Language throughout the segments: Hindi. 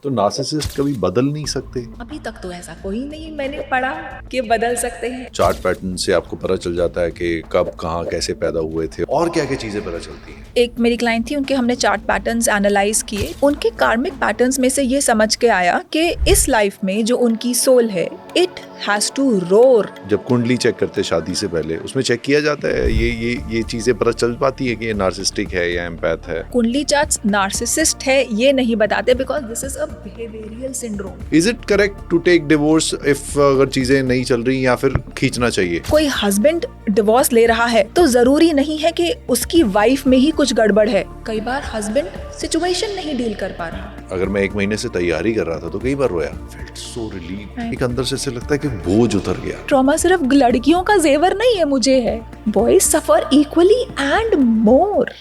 तो नार्सिसिस्ट कभी बदल नहीं सकते? अभी तक तो ऐसा कोई नहीं मैंने पढ़ा कि बदल सकते हैं। चार्ट पैटर्न से आपको पता चल जाता है कि कब कहाँ कैसे पैदा हुए थे, और क्या क्या चीजें पता चलती हैं? एक मेरी क्लाइंट थी, उनके हमने चार्ट पैटर्न्स एनालाइज किए। उनके कार्मिक पैटर्न्स में से ये समझ के आया कि इस लाइफ में जो उनकी सोल है, इट हैज टू रोर। जब कुंडली चेक करते शादी से पहले, उसमें चेक किया जाता है ये चीजें पता चल पाती है कि ये नार्सिसिस्टिक है या एम्पैथ है? कुंडली चार्ट्स नार्सिसिस्ट है ये नहीं बताते, because this is a behavioural syndrome. Is it correct to take divorce if अगर चीजें नहीं चल रही, या फिर खींचना चाहिए? कोई हस्बैंड डिवोर्स ले रहा है तो जरूरी नहीं है कि उसकी वाइफ में ही कुछ गड़बड़ है। कई बार हस्बैंड सिचुएशन नहीं डील कर पा रहा। अगर मैं 1 महीने से तैयारी कर रहा था तो कई बार रोया। Felt so relieve. एक अंदर से ऐसे लगता है कि बोझ उतर गया। ट्रॉमा सिर्फ लड़कियों का जेवर नहीं है, मुझे है। Boys suffer equally and more.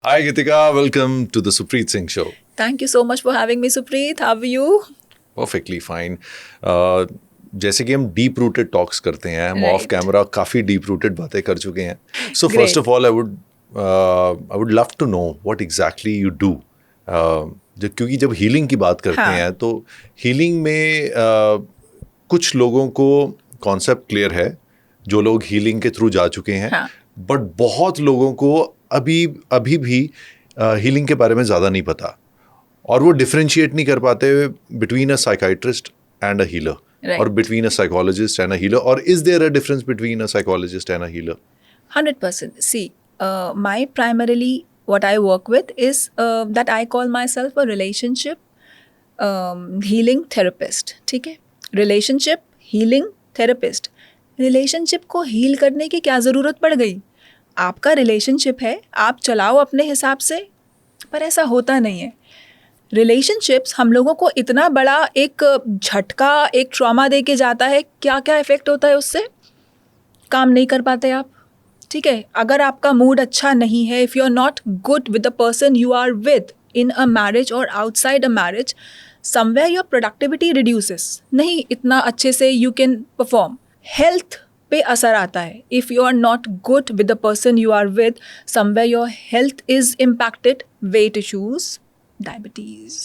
Hi Gitika, welcome to the Supreet Singh Show. Thank you so much for having me, Supreet. How are you? Perfectly fine. जैसे कि हम डीप रूटेड टॉक्स करते हैं, हम ऑफ Right. कैमरा काफ़ी डीप रूटेड बातें कर चुके हैं. So Great. first of all, I would love to know what exactly you do. क्योंकि जब हीलिंग की बात करते हाँ. हैं तो हीलिंग में कुछ लोगों को कॉन्सेप्ट क्लियर है, जो लोग हीलिंग के थ्रू जा चुके हैं. हाँ. बट बहुत लोगों को अभी भी हीलिंग के बारे में ज़्यादा नहीं पता, और वो डिफरेंशिएट नहीं कर पाते between a psychiatrist and a healer, Right. और between a psychologist and a healer, और is there a difference between a psychologist and a healer? 100%. See, my primarily what I work with is that I call myself a relationship healing therapist. ठीक है, relationship healing therapist. रिलेशनशिप को हील करने की क्या ज़रूरत पड़ गई? आपका रिलेशनशिप है, आप चलाओ अपने हिसाब से, पर ऐसा होता नहीं है। रिलेशनशिप्स हम लोगों को इतना बड़ा एक झटका, एक ट्रॉमा दे के जाता है। क्या क्या इफेक्ट होता है उससे? काम नहीं कर पाते आप, ठीक है। अगर आपका मूड अच्छा नहीं है, if you are not good with the person you are with in a marriage और outside a marriage, somewhere your productivity reduces, नहीं इतना अच्छे से यू कैन परफॉर्म। हेल्थ पे असर आता है। If you are not good with the person you are with, somewhere your health is impacted. Weight issues, diabetes,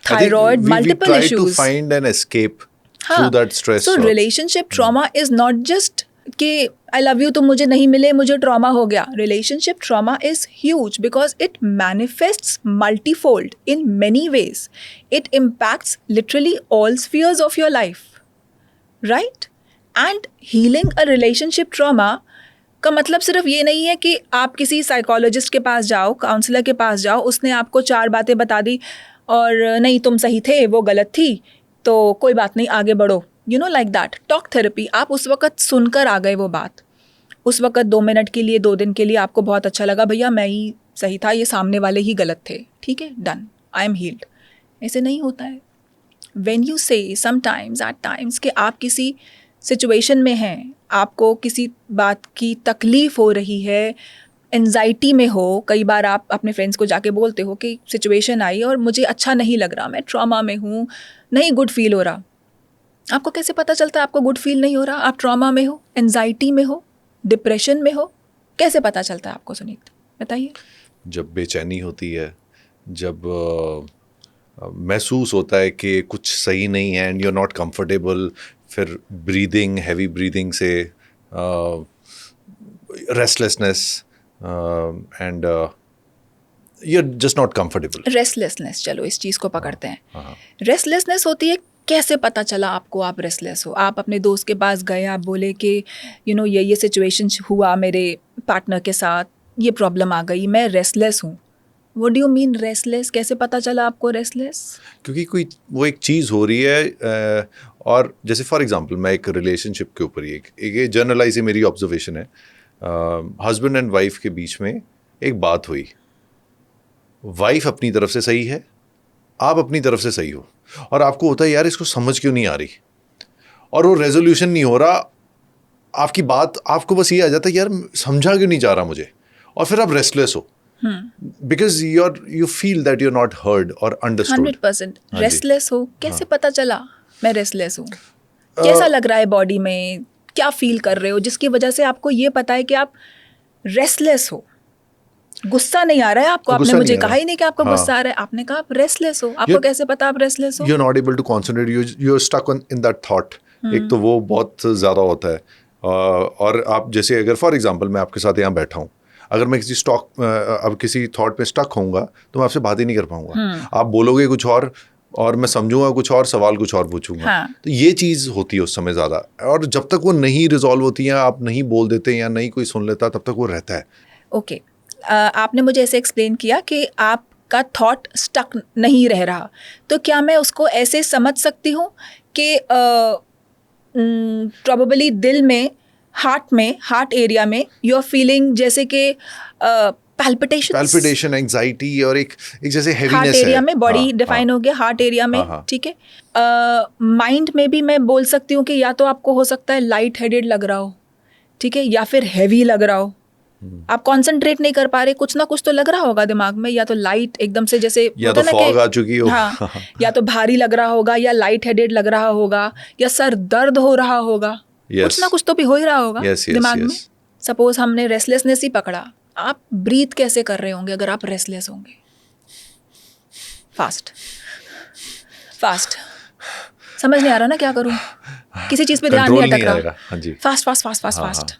thyroid, multiple try issues. to find an escape हाँ, through that stress. so relationship trauma is not just कि I love you तुम मुझे नहीं मिले मुझे ट्रॉमा हो गया. Relationship trauma is huge because it manifests multifold in many ways. It impacts literally all spheres of your life, right? And healing a relationship trauma का मतलब सिर्फ ये नहीं है कि आप किसी साइकोलॉजिस्ट के पास जाओ, काउंसलर के पास जाओ, उसने आपको 4 बातें बता दी और नहीं तुम सही थे वो गलत थी तो कोई बात नहीं आगे बढ़ो, you know, like that. Talk therapy, आप उस वक्त सुनकर आ गए वो बात, उस वक्त 2 मिनट के लिए 2 दिन के लिए आपको बहुत अच्छा लगा, भैया मैं ही सही था, ये सामने वाले ही गलत थे, ठीक है, डन, आई एम हील्ड. ऐसे नहीं होता है. वेन यू से समटाइम्स एट टाइम्स कि आप किसी सिचुएशन में हैं, आपको किसी बात की तकलीफ हो रही है, एंजाइटी में हो, कई बार आप अपने फ्रेंड्स को जाके बोलते हो कि सिचुएशन आई और मुझे अच्छा नहीं लग रहा, मैं ट्रॉमा में हूँ, नहीं गुड फील हो रहा. आपको कैसे पता चलता है आपको गुड फील नहीं हो रहा? आप ट्रॉमा में हो, एंजाइटी में हो, डिप्रेशन में हो, कैसे पता चलता है आपको? सुनीत बताइए. जब बेचैनी होती है, जब महसूस होता है कि कुछ सही नहीं है and you are not comfortable, फिर ब्रीदिंग, हैवी ब्रीदिंग से restlessness and you are just not comfortable. Restlessness, चलो इस चीज़ को पकड़ते हैं. हाँ. रेस्टलेसनेस होती है, कैसे पता चला आपको आप रेस्टलेस हो? आप अपने दोस्त के पास गए, आप बोले कि यू नो ये सिचुएशन हुआ मेरे पार्टनर के साथ, ये प्रॉब्लम आ गई, मैं रेस्टलेस हूँ. What do you mean restless? कैसे पता चला आपको रेस्टलेस? क्योंकि कोई वो एक चीज़ हो रही है, और जैसे फॉर एग्जांपल मैं एक रिलेशनशिप के ऊपर ही एक जनरलाइज ही मेरी ऑब्जर्वेशन है. हस्बैंड एंड वाइफ के बीच में एक बात हुई, वाइफ अपनी तरफ से सही है, आप अपनी तरफ से सही हो, और आपको होता है यार इसको समझ क्यों नहीं आ रही, और वो रेजोल्यूशन नहीं हो रहा. आपकी बात आपको बस ये आ जाता है यार समझा क्यों नहीं जा रहा मुझे, और फिर आप रेस्टलेस हो because you feel that you are not heard और अंडरस्टूड. 100% रेस्टलेस हो. कैसे पता चला मैं रेस्टलेस हूँ? कैसा लग रहा है बॉडी में? क्या फील कर रहे हो जिसकी वजह से आपको ये पता है कि आप रेस्टलेस हो? गुस्सा नहीं आ रहा है आपको, तो आपने गुस्सा मुझे नहीं आ कहा रहा। ही नहीं कि आपको हाँ। गुस्सा आ रहा है, आपने कहा आप रेस्टलेस हो। आपको You're- कैसे पता आप रेस्टलेस हो? You're not able to concentrate, you're stuck in that thought। एक तो वो बहुत ज़्यादा होता है। और आप जैसे अगर फॉर एग्जांपल मैं आपके साथ यहाँ बैठा हूँ, अगर मैं अब किसी थॉट में स्टक होऊंगा तो मैं आपसे बात ही नहीं कर पाऊंगा। आप बोलोगे कुछ और मैं समझूंगा कुछ और, सवाल कुछ और पूछूंगा। हाँ। तो ये चीज़ होती है उस समय ज़्यादा, और जब तक वो नहीं रिजॉल्व होती है, आप नहीं बोल देते या नहीं कोई सुन लेता, तब तक वो रहता है। ओके, आपने मुझे ऐसे एक्सप्लेन किया कि आपका थॉट स्टक नहीं रह रहा, तो क्या मैं उसको ऐसे समझ सकती हूँ कि प्रॉबेबली दिल में, हार्ट एरिया में यू आर फीलिंग जैसे कि पैल्पिटेशन, एंजाइटी और एक जैसे हेवीनेस है। हार्ट एरिया में, बॉडी हाँ, डिफाइन हाँ, हो गया हार्ट एरिया में, हाँ। ठीक है। माइंड में भी मैं बोल सकती हूँ कि या तो आपको हो सकता है लाइट हेडेड लग रहा हो, ठीक है, या फिर हैवी लग रहा हो, आप कंसंट्रेट नहीं कर पा रहे, कुछ ना कुछ तो लग रहा होगा दिमाग में, या तो लाइट एकदम से जैसे या तो फॉग आ चुकी हो। हाँ, या तो भारी लग रहा होगा, या लाइट हेडेड लग रहा होगा, या सर दर्द हो रहा होगा। कुछ ना कुछ तो भी हो ही रहा होगा दिमाग में। सपोज हमने रेस्टलेसनेस ही पकड़ा, आप ब्रीथ कैसे कर रहे होंगे अगर आप रेस्टलेस होंगे? फास्ट समझ नहीं आ रहा ना क्या करूं, किसी चीज पे ध्यान नहीं अटक रहा। हाँ जी। फास्ट।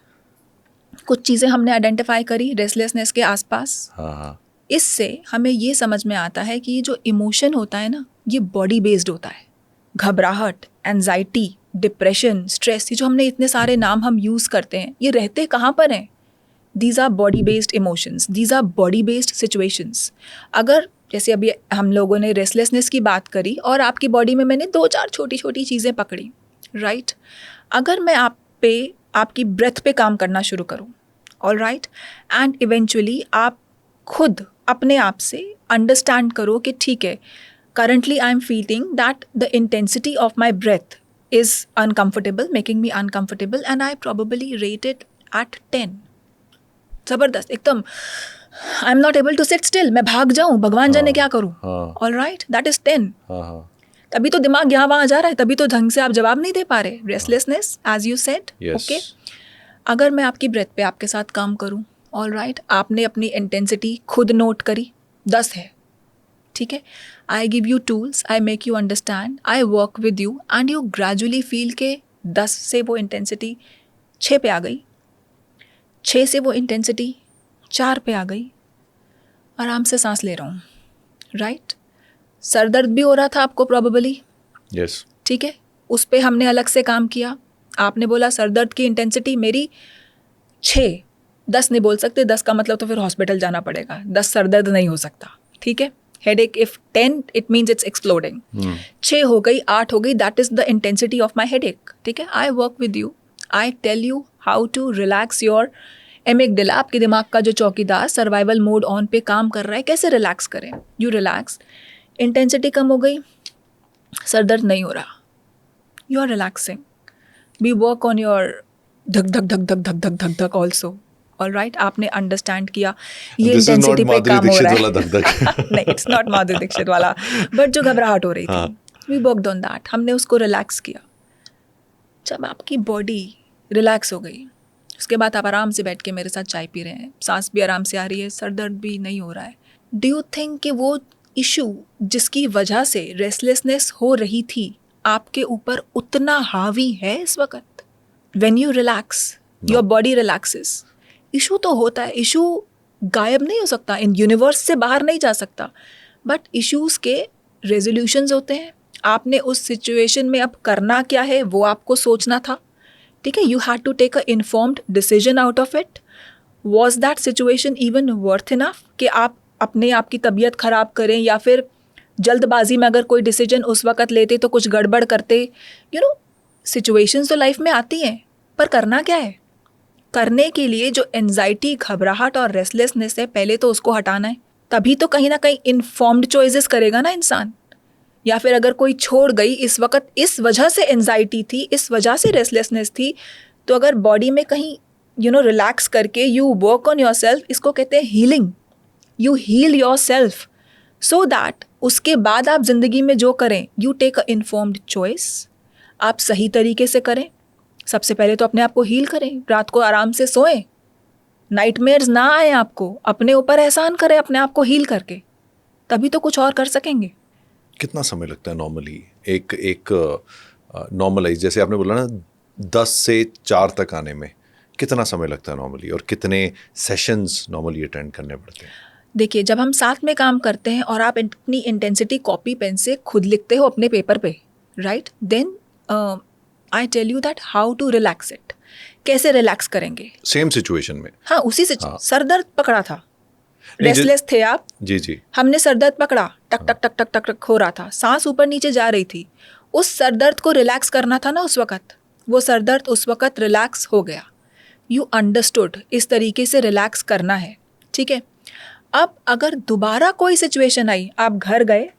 कुछ चीजें हमने आइडेंटिफाई करी रेस्टलेसनेस के आसपास। हाँ। इससे हमें ये समझ में आता है कि ये जो इमोशन होता है ना, ये बॉडी बेस्ड होता है। घबराहट, एंजाइटी, डिप्रेशन, स्ट्रेस, ये जो हमने इतने सारे नाम हम यूज करते हैं, ये रहते कहाँ पर हैं? These our body based emotions, these our body based situations. अगर जैसे अभी हम लोगों ने रेस्टलेसनेस की बात करी और आपकी बॉडी में मैंने 2-4 छोटी छोटी चीज़ें पकड़ी, राइट? अगर मैं आपकी ब्रेथ पे काम करना शुरू करूँ, ऑल राइट, एंड इवेंचुअली आप खुद अपने आप से अंडरस्टैंड करो कि ठीक है, currently I am feeling that the intensity of my breath is uncomfortable, making me uncomfortable, and I probably rate it at 10. जबरदस्त एकदम, I am not able to sit still, मैं भाग जाऊं, भगवान जाने क्या करूं, ऑल राइट, दैट इज 10। तभी तो दिमाग यहाँ वहाँ जा रहा है, तभी तो ढंग से आप जवाब नहीं दे पा रहे। Restlessness, as you said, okay. अगर मैं आपकी ब्रेथ पे आपके साथ काम करूं, ऑल राइट, आपने अपनी इंटेंसिटी खुद नोट करी, 10 है, ठीक है। I give you tools, I make you understand, I work with you, and you gradually feel के 10 से वो इंटेंसिटी 6 पे आ गई, 6 से वो इंटेंसिटी 4 पे आ गई, आराम से सांस ले रहा हूँ, राइट। सर दर्द भी हो रहा था आपको प्रॉबेबली, यस, ठीक है, उस पे हमने अलग से काम किया। आपने बोला सर दर्द की इंटेंसिटी मेरी 6, 10 नहीं बोल सकते, 10 का मतलब तो फिर हॉस्पिटल जाना पड़ेगा, 10 सर दर्द नहीं हो सकता, ठीक है। Headache if 10 it means it's exploding. 6 हो गई, 8 हो गई, that is the intensity of my headache, ठीक है। I work with you, I tell you how to relax your amygdala, आपके दिमाग का जो चौकीदार सर्वाइवल मोड ऑन पे काम कर रहा है, कैसे रिलैक्स करें। यू रिलैक्स, इंटेंसिटी कम हो गई, सर दर्द नहीं हो रहा, you are relaxing. We work on your धक धक धक धक धक धक धक धक ऑल्सो, ऑल राइट। आपने अंडरस्टैंड किया ये इंटेंसिटी पे काम हो रहा है। नहीं, इट्स नॉट माधुरी दीक्षित वाला, बट जो घबराहट हो रही थी, वी वर्कड ऑन दैट, हमने उसको रिलैक्स किया। जब आपकी बॉडी रिलैक्स हो गई, उसके बाद आप आराम से बैठ के मेरे साथ चाय पी रहे हैं, सांस भी आराम से आ रही है, सर दर्द भी नहीं हो रहा है। डू यू थिंक कि वो इशू जिसकी वजह से रेस्टलेसनेस हो रही थी आपके ऊपर उतना हावी है इस वक्त? When you relax, your body relaxes. Issue तो होता है, इशू गायब नहीं हो सकता, इन यूनिवर्स से बाहर नहीं जा सकता, बट इश्यूज के रेजोल्यूशंस होते हैं। आपने उस सिचुएशन में अब करना क्या है वो आपको सोचना था, ठीक है। You had to take a informed decision out of it. Was that situation even worth enough कि आप अपने आप की तबीयत ख़राब करें, या फिर जल्दबाजी में अगर कोई डिसीजन उस वक्त लेते तो कुछ गड़बड़ करते। यू नो, सिचुएशंस तो लाइफ में आती हैं, पर करना क्या है? करने के लिए जो एंजाइटी, घबराहट और रेस्टलेसनेस है, पहले तो उसको हटाना है, तभी तो कहीं ना कहीं इन्फॉर्म्ड चॉइसेस करेगा ना इंसान। या फिर अगर कोई छोड़ गई, इस वक्त इस वजह से एंजाइटी थी, इस वजह से रेस्टलेसनेस थी, तो अगर बॉडी में कहीं रिलैक्स करके you work on yourself, इसको कहते हैं healing. You heal yourself so that उसके बाद आप जिंदगी में जो करें, you take a informed choice, आप सही तरीके से करें, सबसे पहले तो अपने आप को हील करें, रात को आराम से सोएं, नाइटमेयर्स ना आए आपको, अपने ऊपर एहसान करें अपने आप को हील करके, तभी तो कुछ और कर सकेंगे। कितना समय लगता है नॉर्मली एक नॉर्मलाइज, जैसे आपने बोला ना 10 से 4 तक आने में कितना समय लगता है नॉर्मली, और कितने सेशंस नॉर्मली अटेंड करने पड़ते हैं? देखिए, जब हम साथ में काम करते हैं और आप अपनी इंटेंसिटी कॉपी पेन से खुद लिखते हो अपने पेपर पे, right, then I tell you that how to relax it. कैसे रिलैक्स करेंगे? सेम सिचुएशन में? हाँ, उसी से हाँ। सर दर्द पकड़ा था, नहीं, रेस्टलेस थे आप, जी जी, हमने सर दर्द पकड़ा, टक टक टक टक टक टक हो रहा था, सांस ऊपर नीचे जा रही थी, उस सर दर्द को रिलैक्स करना था ना उस वक्त, वो सर दर्द उस वक्त रिलैक्स हो गया। यू अंडरस्टूड, इस तरीके से रिलैक्स करना है, ठीक है। अब अगर दोबारा कोई सिचुएशन आई, आप घर गए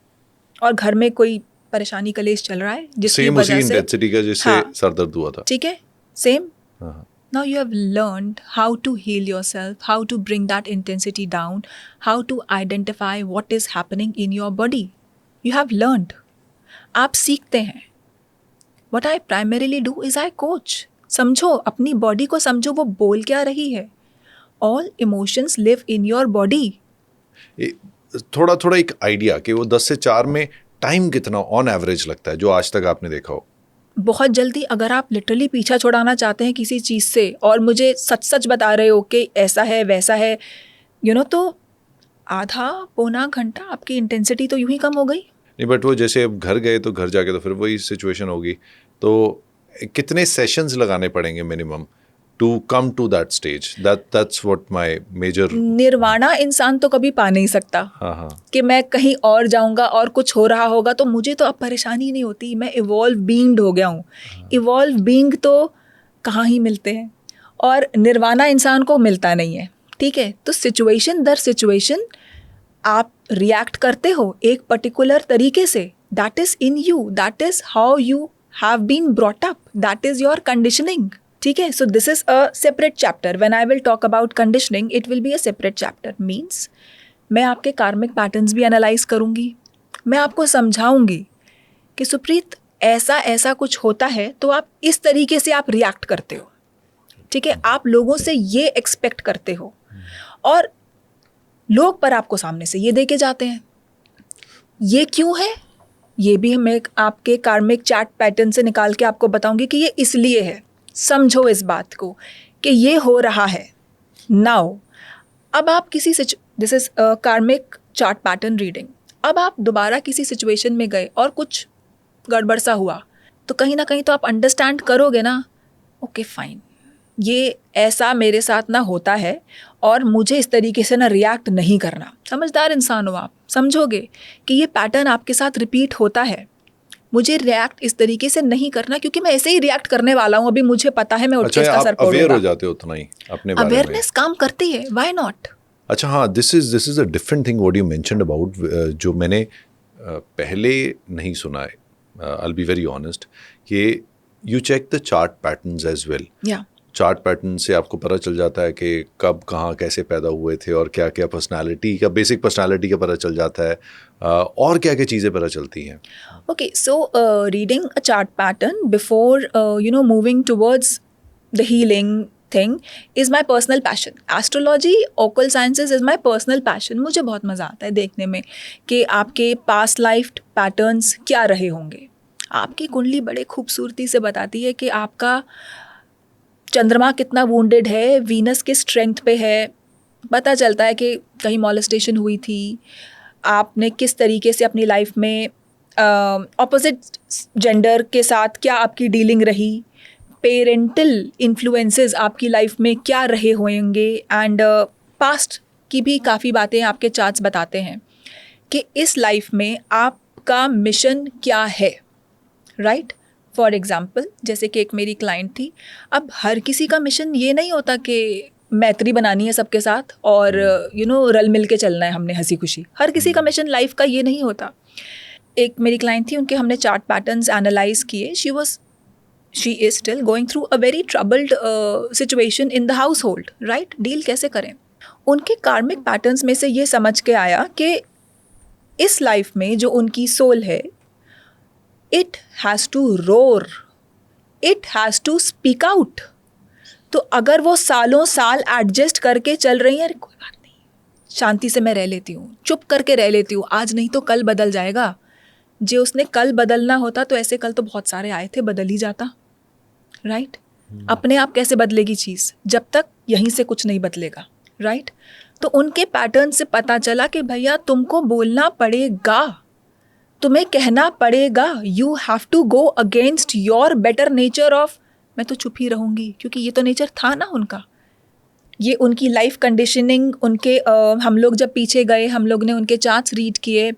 और घर में कोई परेशानी कलेश चल रहा है जिसकी सेम उसी वजह से, इंटेंसिटी का जिससे हाँ, सर दर्द हुआ था, ठीक है, सेम। हाँ, Now you have learned how to heal yourself, how to bring that intensity down, how to identify what is happening in your body. You have learned. आप सीखते हैं. What I primarily do is I coach. समझो, अपनी बॉडी को समझो, वो बोल क्या रही है. All emotions live in your body. थोड़ा थोड़ा एक आइडिया कि वो 10 से 4 में टाइम कितना ऑन एवरेज लगता है जो आज तक आपने देखा हो? बहुत जल्दी, अगर आप लिटरली पीछा छुड़ाना चाहते हैं किसी चीज़ से और मुझे सच सच बता रहे हो कि ऐसा है वैसा है, तो आधा पौना घंटा आपकी इंटेंसिटी तो यूं ही कम हो गई। नहीं, बट वो जैसे अब घर गए तो घर जाके तो फिर वही सिचुएशन होगी, तो कितने सेशंस लगाने पड़ेंगे minimum to come to that stage? That's what my major. निर्वाणा इंसान तो कभी पा नहीं सकता। हाँ हाँ, कि मैं कहीं और जाऊंगा और कुछ हो रहा होगा तो मुझे तो अब परेशानी नहीं होती, मैं इवॉल्व बीइंग हो गया हूँ। इवॉल्व बीइंग तो कहाँ ही मिलते हैं, और निर्वाणा इंसान को मिलता नहीं है, ठीक है। तो सिचुएशन दर सिचुएशन आप रिएक्ट करते हो एक पर्टिकुलर तरीके से, that is in you, that is how you have been brought up, that is your conditioning, ठीक है। So this is a separate chapter, when I will talk about conditioning it will be a separate chapter. Means मैं आपके कार्मिक पैटर्न्स भी एनालाइज करूंगी, मैं आपको समझाऊंगी कि सुप्रीत ऐसा ऐसा कुछ होता है तो आप इस तरीके से आप रिएक्ट करते हो, ठीक है, आप लोगों से ये एक्सपेक्ट करते हो, और लोग पर आपको सामने से ये दे के जाते हैं। ये क्यों है, ये भी मैं आपके कार्मिक चार्ट पैटर्न से निकाल के आपको बताऊंगी कि ये इसलिए है। समझो इस बात को कि ये हो रहा है। नाउ अब आप किसी दिस इज कार्मिक चार्ट पैटर्न रीडिंग, अब आप दोबारा किसी सिचुएशन में गए और कुछ गड़बड़ सा हुआ तो कहीं ना कहीं तो आप अंडरस्टैंड करोगे ना, ओके फाइन, ये ऐसा मेरे साथ ना होता है और मुझे इस तरीके से ना रिएक्ट नहीं करना। समझदार इंसान हो आप, समझोगे कि ये पैटर्न आपके साथ रिपीट होता है, मुझे रिएक्ट इस तरीके से नहीं करना क्योंकि मैं ऐसे ही रिएक्ट करने वाला हूँ, अभी मुझे पता है मैं उठ के इसका असर पड़ूंगा। अवेयर हो जाते हो उतना ही अपने बारे में, अवेयरनेस काम करती है, व्हाई नॉट। अच्छा हाँ, this is a different thing what you mentioned about, जो मैंने पहले नहीं सुना है, I will be very honest, कि you check the chart patterns as well. Chart pattern से आपको पता चल जाता है कि कब कहाँ कैसे पैदा हुए थे और क्या क्या पर्सनालिटी का, बेसिक पर्सनालिटी का पता चल जाता है, और क्या क्या चीज़ें पता चलती हैं। Okay, so reading a chart pattern before moving towards the healing thing is my personal passion. Astrology, occult sciences is my personal passion. मुझे बहुत मज़ा आता है देखने में कि आपके past life patterns क्या रहे होंगे। आपकी कुंडली बड़े खूबसूरती से बताती है कि आपका चंद्रमा कितना wounded है, वीनस किस स्ट्रेंथ पे है, पता चलता है कि कहीं मॉलेस्टेशन हुई थी, आपने किस तरीके से अपनी लाइफ में ऑपोजिट जेंडर के साथ क्या आपकी डीलिंग रही, पेरेंटल इन्फ्लुएंसेस आपकी लाइफ में क्या रहे होंगे, एंड पास्ट की भी काफ़ी बातें आपके चार्ट्स बताते हैं कि इस लाइफ में आपका मिशन क्या है, राइट। फॉर एग्ज़ाम्पल, जैसे कि एक मेरी क्लाइंट थी, अब हर किसी का मिशन ये नहीं होता कि मैत्री बनानी है सबके साथ और रल मिल के चलना है हमने हंसी खुशी, हर किसी का मिशन लाइफ का ये नहीं होता। एक मेरी क्लाइंट थी, उनके हमने चार्ट पैटर्न्स एनालाइज किए, she is still going through a very troubled situation in the household, right? Deal कैसे करें? उनके कार्मिक पैटर्न्स में से ये समझ के आया कि इस लाइफ में जो उनकी सोल है, it has to roar it has to speak out. तो अगर वो सालों साल एडजस्ट करके चल रही हैं, अरे कोई बात नहीं, शांति से मैं रह लेती हूँ, चुप करके रह लेती हूँ, आज नहीं तो कल बदल जाएगा. जो उसने कल बदलना होता तो ऐसे कल तो बहुत सारे आए थे, बदल ही जाता. राइट? अपने आप कैसे बदलेगी चीज़ जब तक यहीं से कुछ नहीं बदलेगा. राइट? तो उनके पैटर्न से पता चला कि भैया तुमको बोलना पड़ेगा, तुम्हें कहना पड़ेगा. You have to go against your better nature of मैं तो चुप ही रहूँगी, क्योंकि ये तो नेचर था ना उनका. ये उनकी लाइफ कंडीशनिंग, उनके हम लोग जब पीछे गए, हम लोग ने उनके चार्ट्स रीड किए,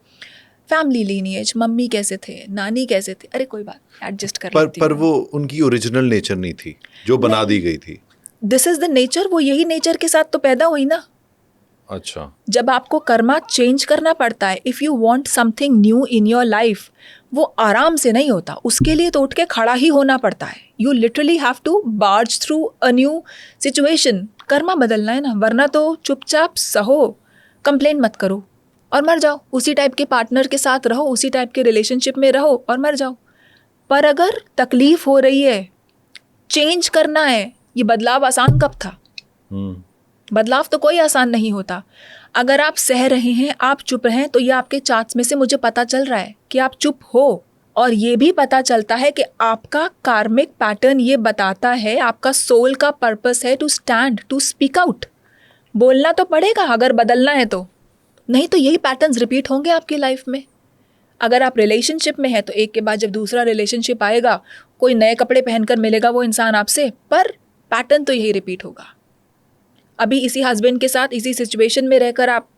फैमिली लीनिएज, मम्मी कैसे थे, नानी कैसे थे, अरे कोई बात एडजस्ट कर लेती हूँ. पर वो उनकी ओरिजिनल नेचर नहीं थी जो बना दी गई थी. This is the nature. वो यही नेचर के साथ तो पैदा हुई ना. अच्छा. जब आपको कर्मा चेंज करना पड़ता है, if you want something new in your life, वो आराम से नहीं होता. उसके लिए तो उठ के खड़ा ही होना पड़ता है. You literally have to barge through a new situation. Karma बदलना है ना, वरना तो चुपचाप सहो, कंप्लेन मत करो और मर जाओ. उसी टाइप के पार्टनर के साथ रहो, उसी टाइप के रिलेशनशिप में रहो और मर जाओ. पर अगर तकलीफ हो रही है, चेंज करना है, ये बदलाव आसान कब था? बदलाव तो कोई आसान नहीं होता. अगर आप सह रहे हैं, आप चुप हैं, तो ये आपके चार्ट्स में से मुझे पता चल रहा है कि आप चुप हो. और ये भी पता चलता है कि आपका कार्मिक पैटर्न ये बताता है, आपका सोल का पर्पस है to stand, to speak out. बोलना तो पड़ेगा अगर बदलना है तो, नहीं तो यही पैटर्न्स रिपीट होंगे आपकी लाइफ में. अगर आप रिलेशनशिप में हैं तो एक के बाद जब दूसरा रिलेशनशिप आएगा, कोई नए कपड़े पहनकर मिलेगा वो इंसान आपसे, पर पैटर्न तो यही रिपीट होगा. अभी इसी हस्बैंड के साथ इसी सिचुएशन में रहकर आप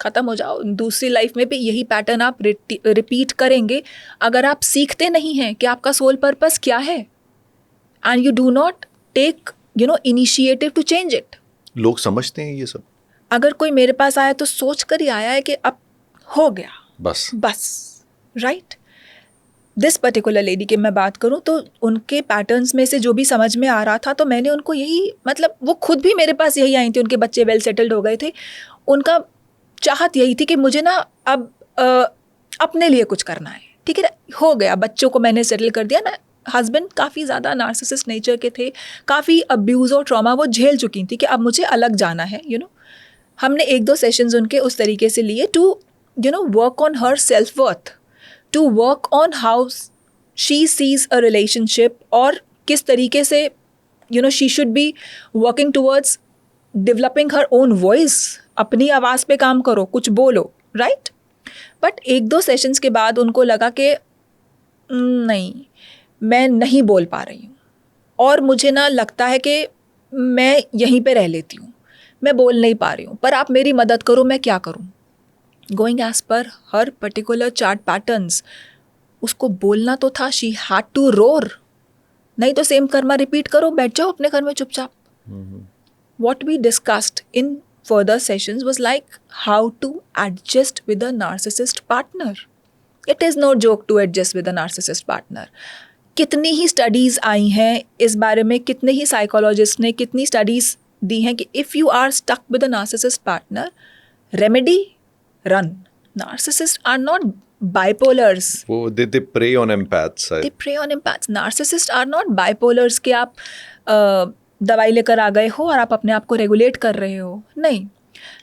ख़त्म हो जाओ, दूसरी लाइफ में भी यही पैटर्न आप रिपीट करेंगे अगर आप सीखते नहीं हैं कि आपका सोल पर्पस क्या है. And you do not take initiative to change it. लोग समझते हैं ये सब? अगर कोई मेरे पास आया तो सोच कर ही आया है कि अब हो गया बस. राइट? दिस पर्टिकुलर लेडी की मैं बात करूं तो उनके पैटर्न्स में से जो भी समझ में आ रहा था, तो मैंने उनको यही, मतलब वो खुद भी मेरे पास यही आई थी. उनके बच्चे वेल सेटल्ड हो गए थे. उनका चाहत यही थी कि मुझे ना अब अपने लिए कुछ करना है. ठीक है, हो गया, बच्चों को मैंने सेटल कर दिया ना. हस्बैंड काफ़ी ज़्यादा नार्सिसिस्ट नेचर के थे, काफ़ी अब्यूज़ और ट्रॉमा वो झेल चुकी थी कि अब मुझे अलग जाना है. हमने 1-2 सेशंस उनके उस तरीके से लिए to work on her self worth, to work on how she sees a relationship, और किस तरीके से she should be working towards developing her own voice. अपनी आवाज़ पे काम करो, कुछ बोलो. राइट? बट 1-2 सेशंस के बाद उनको लगा कि नहीं, मैं नहीं बोल पा रही हूँ, और मुझे ना लगता है कि मैं यहीं पे रह लेती हूँ, मैं बोल नहीं पा रही हूँ, पर आप मेरी मदद करो, मैं क्या करूँ. गोइंग एज पर हर पर्टिकुलर चार्ट पैटर्न्स, उसको बोलना तो था. She had to roar. नहीं तो सेम कर्मा रिपीट करो, बैठ जाओ अपने घर में चुपचाप. What we discussed in further sessions was like how to adjust with a narcissist partner. It is no joke to adjust with a narcissist partner. कितनी ही स्टडीज़ आई हैं इस बारे में, कितने ही साइकोलॉजिस्ट ने कितनी स्टडीज़ दी हैं कि if you are stuck with a narcissist partner, remedy, run. Narcissists are not bipolars. वो they prey on empaths. They prey on empaths. Narcissists are not bipolars कि आप दवाई लेकर आ गए हो और आप अपने आप को रेगुलेट कर रहे हो. नहीं,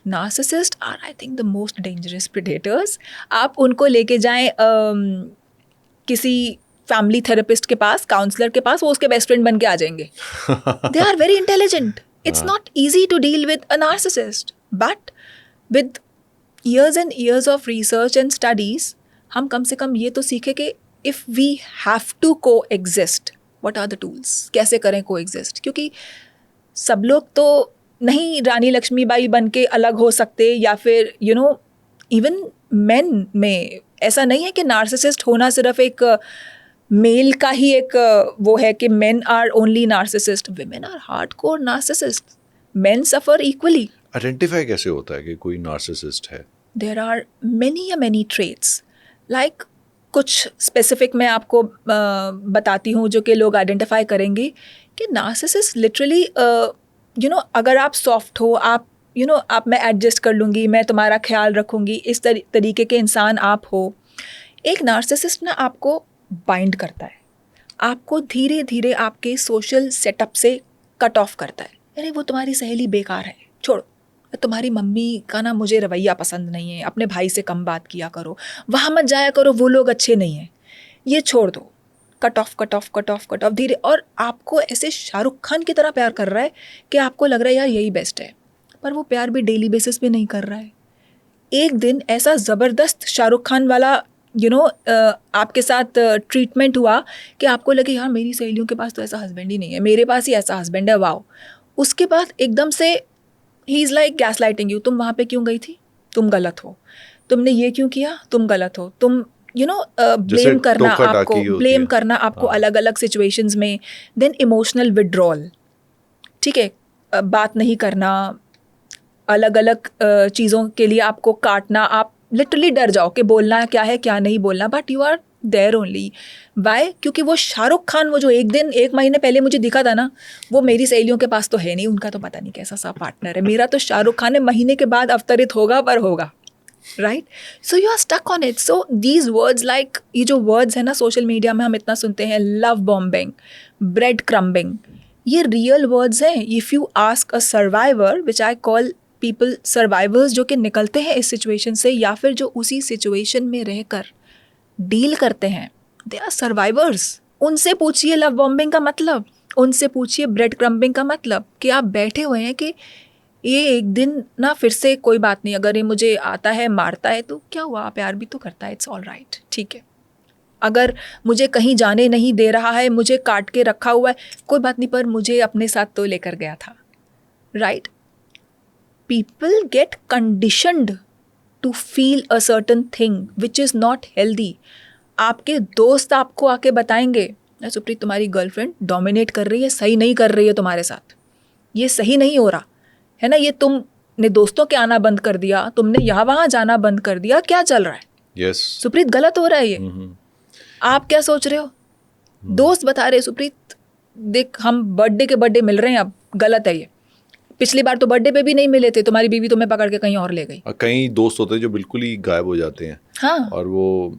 narcissist are I think the most dangerous predators. आप उनको लेके जाएं किसी फैमिली थेरेपिस्ट के पास, काउंसलर के पास, वो उसके बेस्ट फ्रेंड बन के आ जाएंगे. They are very intelligent. It's not easy to deal with a narcissist, but with years and years of research and studies, हम कम से कम ये तो सीखे कि if we have to coexist, what are the tools? कैसे करें coexist? क्योंकि सब लोग तो नहीं रानी लक्ष्मीबाई बन के अलग हो सकते, या फिर even men में ऐसा नहीं है कि नार्सिसिस्ट होना सिर्फ एक मेल का ही एक वो है कि men are only narcissist. Women are hardcore narcissists. Men suffer equally. Identify कैसे होता है कि कोई नार्सिसिस्ट है? There are many traits. Like कुछ स्पेसिफिक मैं आपको बताती हूँ जो कि लोग आइडेंटिफाई करेंगे कि नार्सिसिस्ट लिटरली अगर आप सॉफ्ट हो, आप आप मैं एडजस्ट कर लूँगी, मैं तुम्हारा ख्याल रखूँगी, इस तरीके के इंसान आप हो. एक नार्सिसिस्ट ना आपको बाइंड करता है, आपको धीरे धीरे आपके सोशल सेटअप से कट ऑफ करता है। अरे वो तुम्हारी सहेली बेकार है, छोड़ो, तुम्हारी मम्मी का ना मुझे रवैया पसंद नहीं है, अपने भाई से कम बात किया करो, वहाँ मत जाया करो, वो लोग अच्छे नहीं हैं, ये छोड़ दो। Cut off cut off cut off cut off धीरे। और आपको ऐसे शाहरुख खान की तरह प्यार कर रहा है कि आपको लग रहा है यार यही बेस्ट है, पर वो प्यार भी डेली बेसिस पे नहीं कर रहा है। एक दिन ऐसा ज़बरदस्त शाहरुख खान वाला आपके साथ ट्रीटमेंट हुआ कि आपको लगे यार मेरी सहेलियों के पास तो ऐसा हस्बैंड ही नहीं है, मेरे पास ही ऐसा हस्बैंड है, वाओ। उसके बाद एकदम से he is like gas lighting you, तुम वहाँ पे क्यों गई थी, तुम गलत हो, तुमने ये क्यों किया, तुम गलत हो, तुम ब्लेम करना आपको अलग अलग सिचुएशंस में। देन इमोशनल विड्रॉल, ठीक है, बात नहीं करना, अलग अलग चीज़ों के लिए आपको काटना, आप लिटरली डर जाओ कि बोलना क्या है क्या नहीं बोलना, but you are there only. Why? क्योंकि वो शाहरुख खान वो जो एक महीने पहले मुझे दिखा था ना, वो मेरी सहेलियों के पास तो है नहीं, उनका तो पता नहीं कैसा सा पार्टनर है। मेरा तो शाहरुख खान है, महीने के बाद अवतरित होगा पर होगा, right? So you are stuck on it. So these words like, ये जो वर्ड्स है ना सोशल मीडिया में हम इतना सुनते हैं, लव बॉम्बिंग, ब्रेड क्रम्बिंग, ये रियल वर्ड्स हैं। If you ask a survivor, which I call people survivors, जो कि निकलते हैं इस सिचुएशन से या फिर जो उसी सिचुएशन में रहकर डील करते हैं, दे आर सर्वाइवर्स। उनसे पूछिए लव बॉम्बिंग का मतलब, उनसे पूछिए ब्रेड क्रम्बिंग का मतलब, कि आप बैठे हुए हैं कि ये एक दिन ना फिर से कोई बात नहीं, अगर ये मुझे आता है मारता है तो क्या हुआ, प्यार भी तो करता है, इट्स ऑल राइट, ठीक है। अगर मुझे कहीं जाने नहीं दे रहा है, मुझे काट के रखा हुआ है, कोई बात नहीं, पर मुझे अपने साथ तो लेकर गया था, right? People get conditioned to feel a certain thing which is not healthy. आपके दोस्त आपको आके बताएंगे, सुप्रीत तुम्हारी गर्लफ्रेंड डोमिनेट कर रही है, सही नहीं कर रही है तुम्हारे साथ, ये सही नहीं हो रहा है ना, ये तुमने दोस्तों के आना बंद कर दिया, तुमने यहाँ वहाँ जाना बंद कर दिया, क्या चल रहा है? Yes. सुप्रीत गलत हो रहा है ये। आप क्या सोच रहे हो? दोस्त बता रहे, सुप्रीत देख हम बर्थडे मिल रहे हैं, अब गलत है ये, पिछली बार तो बर्थडे पे भी नहीं मिले थे, तुम्हारी बीवी तुम्हें पकड़ के कहीं और ले गई। कई दोस्त होते हैं जो बिल्कुल ही गायब हो जाते हैं, हाँ, और वो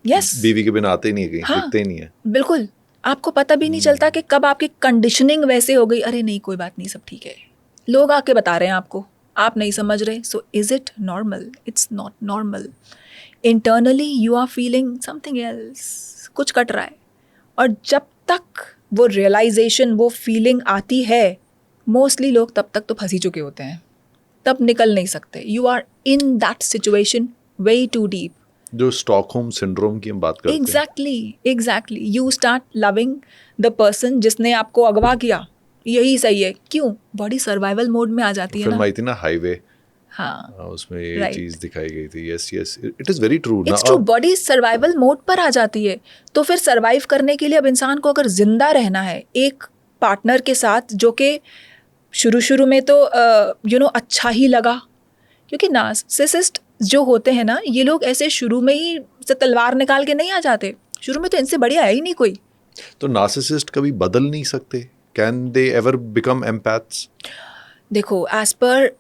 यस बीवी के बिना आते ही नहीं है, कहीं हाँ, दिखते ही नहीं है, बिल्कुल। आपको पता भी नहीं चलता कि कब आपकी कंडीशनिंग वैसे हो गई, अरे नहीं कोई बात नहीं, सब ठीक है, लोग आके बता रहे हैं आपको, आप नहीं समझ रहे। So is it normal? It's not normal. Internally you are feeling something else, कुछ कट रहा है, और जब तक वो रियलाइजेशन, वो फीलिंग आती है, मोस्टली लोग तब तक तो फंसी चुके होते हैं, तब निकल नहीं सकते। You are in that situation way too deep, जो स्टॉकहोम सिंड्रोम की हम बात करते हैं। Exactly you start loving the person जिसने आपको अगवा किया, यही सही है। क्यों? बॉडी सर्वाइवल मोड में आ जाती है ना। फिल्म आई थी ना हाईवे, हाँ, उसमें ये चीज दिखाई गई थी। Yes it is very true. It's true, body survival mode पर आ जाती है। तो फिर सर्वाइव करने के लिए अब इंसान को अगर जिंदा रहना है एक पार्टनर के साथ, जो कि शुरू में तो अच्छा ही लगा, क्योंकि नार्सिसिस्ट जो होते हैं ना, ये लोग ऐसे शुरू में ही से तलवार निकाल के नहीं आ जाते, शुरू में तो इनसे बढ़िया है ही नहीं कोई। तो नार्सिसिस्ट कभी बदल नहीं सकते? Can they ever become empaths? देखो, एज पर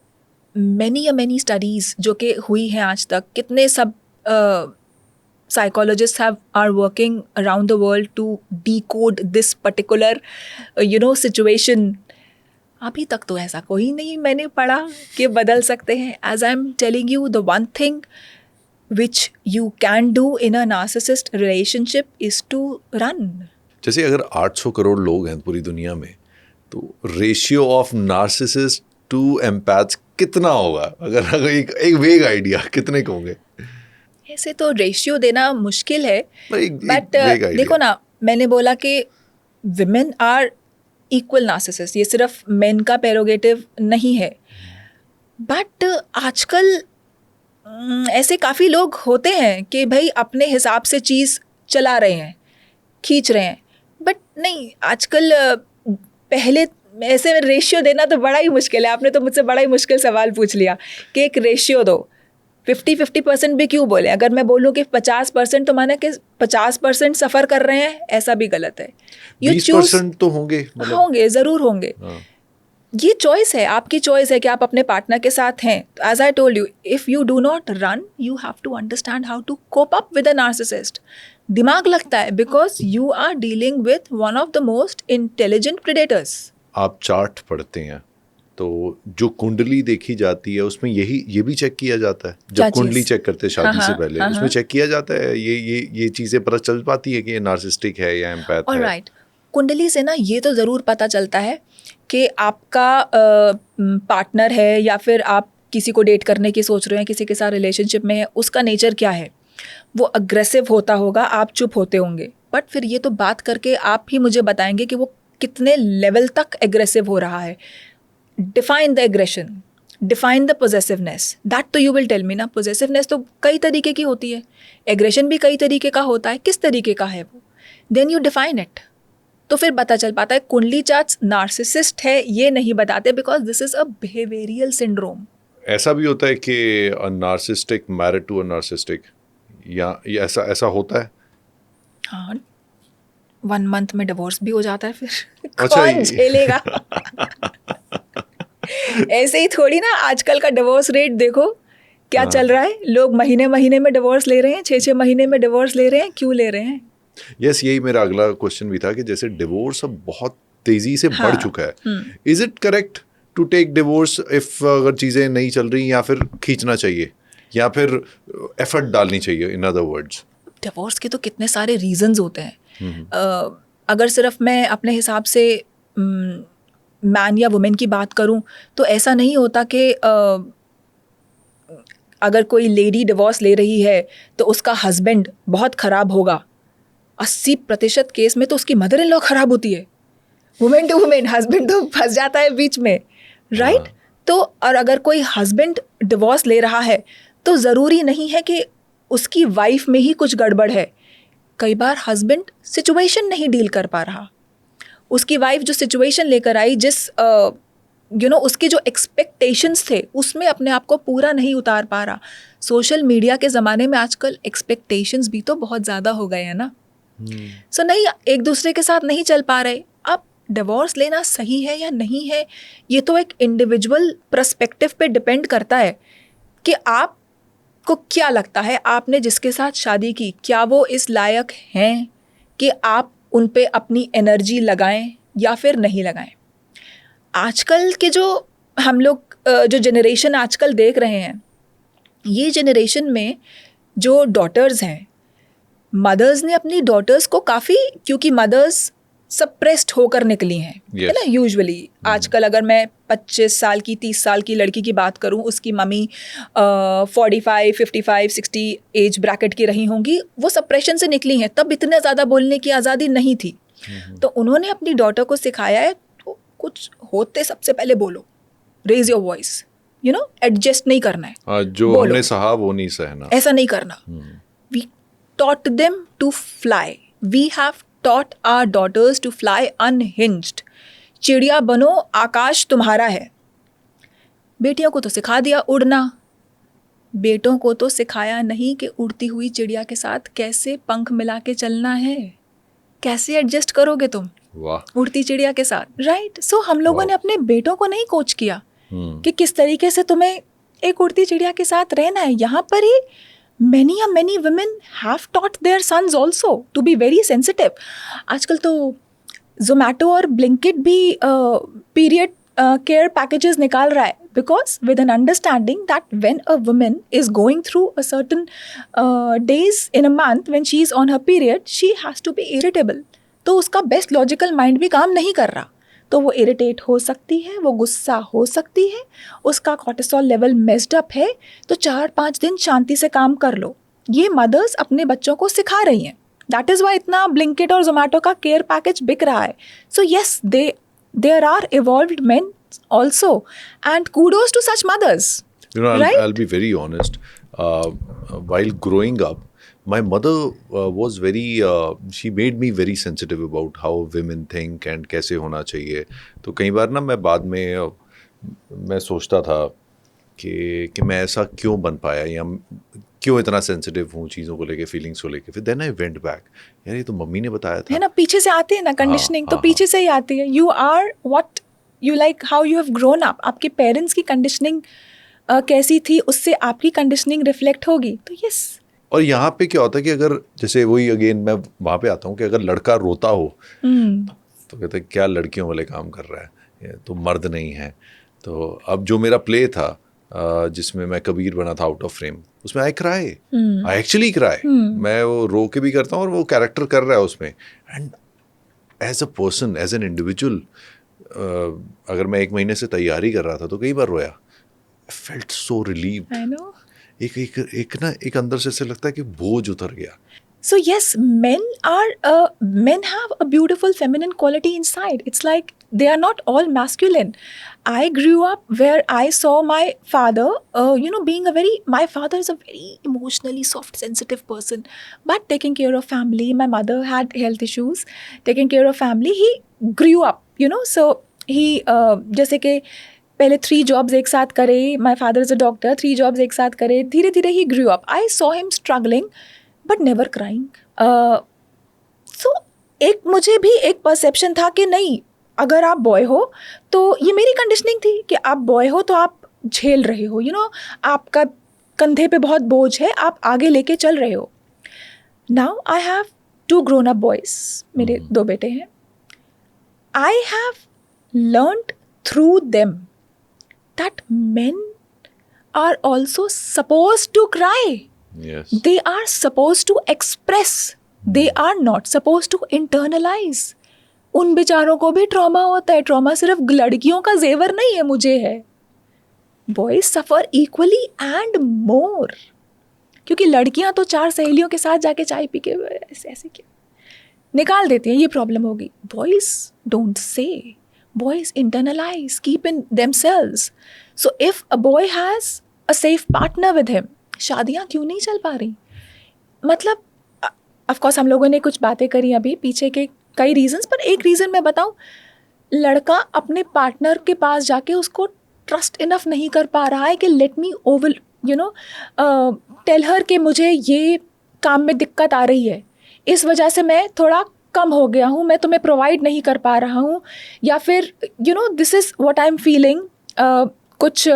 many स्टडीज जो कि हुई हैं आज तक, कितने सब psychologists are working around the world to decode this particular situation. अभी तक तो ऐसा कोई नहीं मैंने पढ़ा कि बदल सकते हैं। As I'm telling you, the one thing which you can do in a narcissist relationship is to run. जैसे अगर 800 करोड़ लोग हैं पूरी दुनिया में, तो ratio of narcissist to empaths कितना होगा? अगर एक वेग आइडिया, कितने होंगे? ऐसे तो रेशियो देना मुश्किल है, बट देखो ना, मैंने बोला कि विमेन आर इक्वल नार्सिसिस्ट, ये सिर्फ मेन का प्रेरोगेटिव नहीं है। बट आजकल ऐसे काफ़ी लोग होते हैं कि भाई अपने हिसाब से चीज़ चला रहे हैं, खींच रहे हैं, बट नहीं, आजकल पहले ऐसे रेशियो देना तो बड़ा ही मुश्किल है। आपने तो मुझसे बड़ा ही मुश्किल सवाल पूछ लिया कि एक रेशियो दो। 50% भी क्यों बोले? अगर मैं बोलूँ कि 50%, तो माने कि 50% सफ़र कर रहे हैं, ऐसा भी गलत है। 20% तो होंगे, होंगे, ज़रूर होंगे। ये चॉइस है, आपकी चॉइस है कि आप अपने पार्टनर के साथ हैं. As I told you, if you do not run, you have to understand how to cope up with a narcissist. दिमाग लगता है because you are dealing with one of the most intelligent predators. आप चार्ट पढ़ते हैं तो जो कुंडली देखी जाती है उसमें ये भी चेक किया जाता है. क्या जब कुंडली चीज़? चेक करते हैं शादी से पहले, हाँ, उसमें चेक किया जाता है ये चीज़ें पता चल पाती है कि ये नार्सिस्टिक है या एम्पैथ है. ऑलराइट, कुंडली से ना ये तो ज़रूर पता चलता है कि आपका पार्टनर है या फिर आप किसी को डेट करने की सोच रहे हैं, किसी के साथ रिलेशनशिप में है, उसका नेचर क्या है. वो अग्रेसिव होता होगा, आप चुप होते होंगे. बट फिर ये तो बात करके आप ही मुझे बताएंगे कि वो कितने लेवल तक एग्रेसिव हो रहा है. Define the aggression, define the possessiveness. That तो यू विल टेल मी ना. पोजेसिवनेस तो कई तरीके की होती है, एग्रेशन भी कई तरीके का होता है. किस तरीके का है वो? Then you define it. तो फिर पता चल पाता है. कुंडली चार्ट्स नार्सिसिस्ट है ये नहीं बताते because this is a behavioural syndrome. ऐसा भी होता है कि a narcissistic married to a narcissistic, या ये ऐसा होता है. हाँ, 1 मंथ में डिवोर्स भी हो जाता है फिर. अच्छा, कौन झेलेगा? ऐसे ही थोड़ी ना. आजकल का डिवोर्स रेट देखो क्या चल रहा है. लोग महीने महीने में डिवोर्स ले रहे हैं, 6-6 महीने में डिवोर्स ले रहे हैं. क्यों ले रहे हैं? यस, यही मेरा अगला क्वेश्चन भी था कि जैसे डिवोर्स अब बहुत तेजी से बढ़ चुका है. Is it correct to take divorce if अगर चीज़ें नहीं चल रही, या फिर खींचना चाहिए, या फिर एफर्ट डालनी चाहिए? इन अदर वर्ड्स, डिवोर्स के तो कितने सारे रीजंस होते हैं. अगर सिर्फ मैं अपने हिसाब से मैन या वुमेन की बात करूं तो ऐसा नहीं होता कि अगर कोई लेडी डिवोर्स ले रही है तो उसका हस्बैंड बहुत ख़राब होगा. 80% केस में तो उसकी मदर इन लॉ ख़राब होती है. वुमेन टू वुमेन, हस्बैंड तो फंस जाता है बीच में, राइट? तो और अगर कोई हस्बैंड डिवोर्स ले रहा है तो ज़रूरी नहीं है कि उसकी वाइफ में ही कुछ गड़बड़ है. कई बार हस्बैंड सिचुएशन नहीं डील कर पा रहा. उसकी वाइफ जो सिचुएशन लेकर आई, जिस उसके जो एक्सपेक्टेशंस थे उसमें अपने आप को पूरा नहीं उतार पा रहा. सोशल मीडिया के ज़माने में आजकल एक्सपेक्टेशंस भी तो बहुत ज़्यादा हो गए हैं ना. सो नहीं, एक दूसरे के साथ नहीं चल पा रहे. अब डिवोर्स लेना सही है या नहीं है, ये तो एक इंडिविजुअल पर्सपेक्टिव पे डिपेंड करता है कि आपको क्या लगता है. आपने जिसके साथ शादी की, क्या वो इस लायक हैं कि आप उन पे अपनी एनर्जी लगाएं या फिर नहीं लगाएं. आजकल के जो हम लोग जो जनरेशन आजकल देख रहे हैं, ये जनरेशन में जो डॉटर्स हैं, मदर्स ने अपनी डॉटर्स को काफ़ी, क्योंकि मदर्स सप्रेस्ड होकर निकली हैं, है ना. यूजुअली आजकल अगर मैं 25 साल की 30 साल की लड़की की बात करूं, उसकी मम्मी 45, 55, 60 एज ब्रैकेट की रही होंगी. वो सप्रेशन से निकली हैं. तब इतने ज़्यादा बोलने की आज़ादी नहीं थी. तो उन्होंने अपनी डॉटर को सिखाया है, तो कुछ होते सबसे पहले बोलो, रेज योर वॉइस, एडजस्ट नहीं करना है. जो हमने सहा वो नहीं सहना, ऐसा नहीं करना. We taught them to fly. We have taught our daughters to fly unhinged. चिड़िया बनो, आकाश तुम्हारा है. बेटियों को तो सिखा दिया उड़ना, बेटों को तो सिखाया नहीं कि उड़ती हुई चिड़िया के साथ कैसे पंख मिला के चलना है. कैसे एडजस्ट करोगे तुम उड़ती चिड़िया के साथ, राइट? सो हम लोगों ने अपने बेटों को नहीं कोच किया कि किस तरीके से तुम्हें एक उड़ती चिड़िया के साथ रहना है. यहाँ पर ही many women have taught their sons also to be very sensitive. आजकल तो Zomato और Blinkit भी period care packages निकाल रहा है, because with an understanding that when a woman is going through a certain days in a month when she is on her period, she has to be irritable. तो उसका best logical mind भी काम नहीं कर रहा. तो वो इरिटेट हो सकती है, वो गुस्सा हो सकती है, उसका कॉर्टिसोल लेवल मेस्ड अप है. तो 4-5 दिन शांति से काम कर लो. ये मदर्स अपने बच्चों को सिखा रही हैं. दैट इज़ वाई इतना ब्लिंकिट और जोमेटो का केयर पैकेज बिक रहा है. So yes, there are evolved men also, and kudos to such mothers. I'll be very honest. While growing up, my mother was very she made me very sensitive about how women think and कैसे होना चाहिए. तो कई बार ना मैं बाद में मैं सोचता था कि मैं ऐसा क्यों बन पाया, या क्यों इतना सेंसिटिव हूँ चीज़ों को लेके, फीलिंग्स को लेके. फिर देन आई वेंट बैक, यार ये तो मम्मी ने बताया था, है ना. पीछे से आती है ना कंडीशनिंग, तो पीछे से ही आती है. You are what you like how you have grown up. आपके पेरेंट्स की कंडीशनिंग कैसी थी, उससे आपकी कंडीशनिंग रिफ्लेक्ट होगी. तो यस. और यहाँ पे क्या होता है कि अगर जैसे वही अगेन मैं वहाँ पे आता हूँ कि अगर लड़का रोता हो तो कहते हैं क्या लड़कियों वाले काम कर रहा है, ये तो मर्द नहीं है. तो अब जो मेरा प्ले था जिसमें मैं कबीर बना था आउट ऑफ फ्रेम, उसमें I cry, I actually cry. मैं वो रो के भी करता हूँ और वो कैरेक्टर कर रहा है उसमें. And as a person, as an individual, अगर मैं 1 महीने से तैयारी कर रहा था तो कई बार रोया. I felt so relieved. I know. एक अंदर से ऐसे लगता है कि बोझ उतर गया. So yes, men have a beautiful feminine quality inside. It's like they are not all masculine. I grew up where I saw my father, my father is a very emotionally soft, sensitive person, but taking care of family. My mother had health issues. Taking care of family, he grew up, so he, जैसे कि पहले 3 jobs एक साथ करे. My father is a doctor. 3 jobs एक साथ करे. धीरे धीरे he grew up. I saw him struggling, but never crying. So एक मुझे भी एक परसेप्शन था कि नहीं, अगर आप बॉय हो तो ये मेरी कंडीशनिंग थी कि आप बॉय हो तो आप झेल रहे हो, आपका कंधे पे बहुत बोझ है, आप आगे लेके चल रहे हो. Now I have 2 grown up boys. मेरे 2 बेटे हैं. I have learned through them that men are also supposed to cry. Yes. They are supposed to express. They are not supposed to internalize. उन बेचारों को भी ट्रॉमा होता है. ट्रॉमा सिर्फ लड़कियों का जेवर नहीं है, मुझे है. Boys suffer equally and more. क्योंकि लड़कियां तो 4 सहेलियों के साथ जाके चाय पी के ऐसे क्यों निकाल देते हैं, ये प्रॉब्लम होगी. Boys don't say. Boys internalize, keep in themselves. So if a boy has a safe partner with him, शादियाँ क्यों नहीं चल पा रही? मतलब of course हम लोगों ने कुछ बातें करी अभी पीछे के कई reasons, पर एक reason मैं बताऊँ, लड़का अपने पार्टनर के पास जाके उसको ट्रस्ट इनफ नहीं कर पा रहा है कि let me over tell her कि मुझे ये काम में दिक्कत आ रही है, इस वजह से मैं थोड़ा कम हो गया हूँ, मैं तुम्हें प्रोवाइड नहीं कर पा रहा हूँ, या फिर this is what I am feeling. कुछ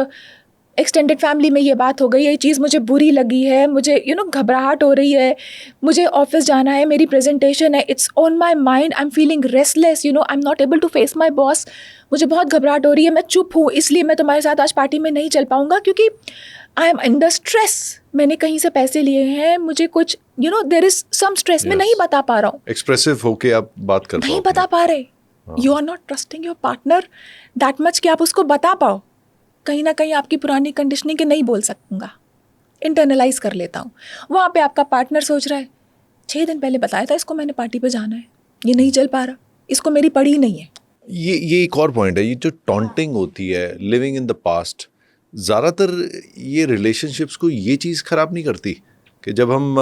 एक्सटेंडेड फैमिली में ये बात हो गई, ये चीज़ मुझे बुरी लगी है, मुझे घबराहट हो रही है, मुझे ऑफिस जाना है, मेरी प्रेजेंटेशन है, it's on my mind, I am feeling restless, I am not able to face my boss, मुझे बहुत घबराहट हो रही है, मैं चुप हूँ, इसलिए मैं तुम्हारे साथ आज पार्टी में नहीं चल पाऊँगा क्योंकि I am in the stress, मैंने कहीं से पैसे लिए हैं, मुझे कुछ देयर इज सम स्ट्रेस, मैं नहीं बता पा रहा हूँ. एक्सप्रेसिव होके आप बात कर नहीं बता पा रहे. You are not trusting your partner that much कि आप उसको बता पाओ. कहीं ना कहीं आपकी पुरानी कंडीशनिंग के नहीं बोल सकूँगा, इंटरनलाइज कर लेता हूँ. वहाँ पे आपका पार्टनर सोच रहा है 6 दिन पहले बताया था इसको मैंने पार्टी पे जाना है, ये नहीं चल पा रहा, इसको मेरी पड़ी नहीं है. ये एक और पॉइंट है, ये जो टॉन्टिंग होती है, लिविंग इन द पास्ट, ज़्यादातर ये रिलेशनशिप्स को ये चीज़ ख़राब नहीं करती कि जब हम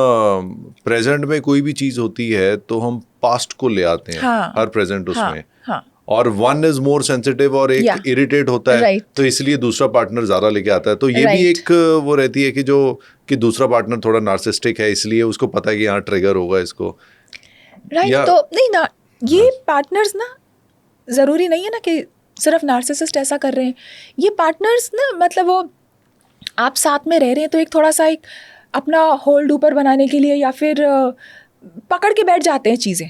प्रेजेंट में कोई भी चीज़ होती है तो हम पास्ट को ले आते हैं. हाँ, हर प्रेजेंट उसमें. हाँ. और वन इज मोर सेंसिटिव और एक इरिटेट होता है, right. तो इसलिए दूसरा पार्टनर ज़्यादा लेके आता है. तो ये भी एक वो रहती है कि दूसरा पार्टनर थोड़ा नार्सिस्टिक है, इसलिए उसको पता है कि यहाँ ट्रिगर होगा इसको. राइट. तो नहीं ना, ये पार्टनर्स ना ज़रूरी नहीं है ना कि सिर्फ नार्सिसिस्ट ऐसा कर रहे हैं. ये पार्टनर्स ना मतलब वो आप साथ में रह रहे हैं तो एक थोड़ा सा एक अपना होल्ड ऊपर बनाने के लिए या फिर पकड़ के बैठ जाते हैं चीज़ें,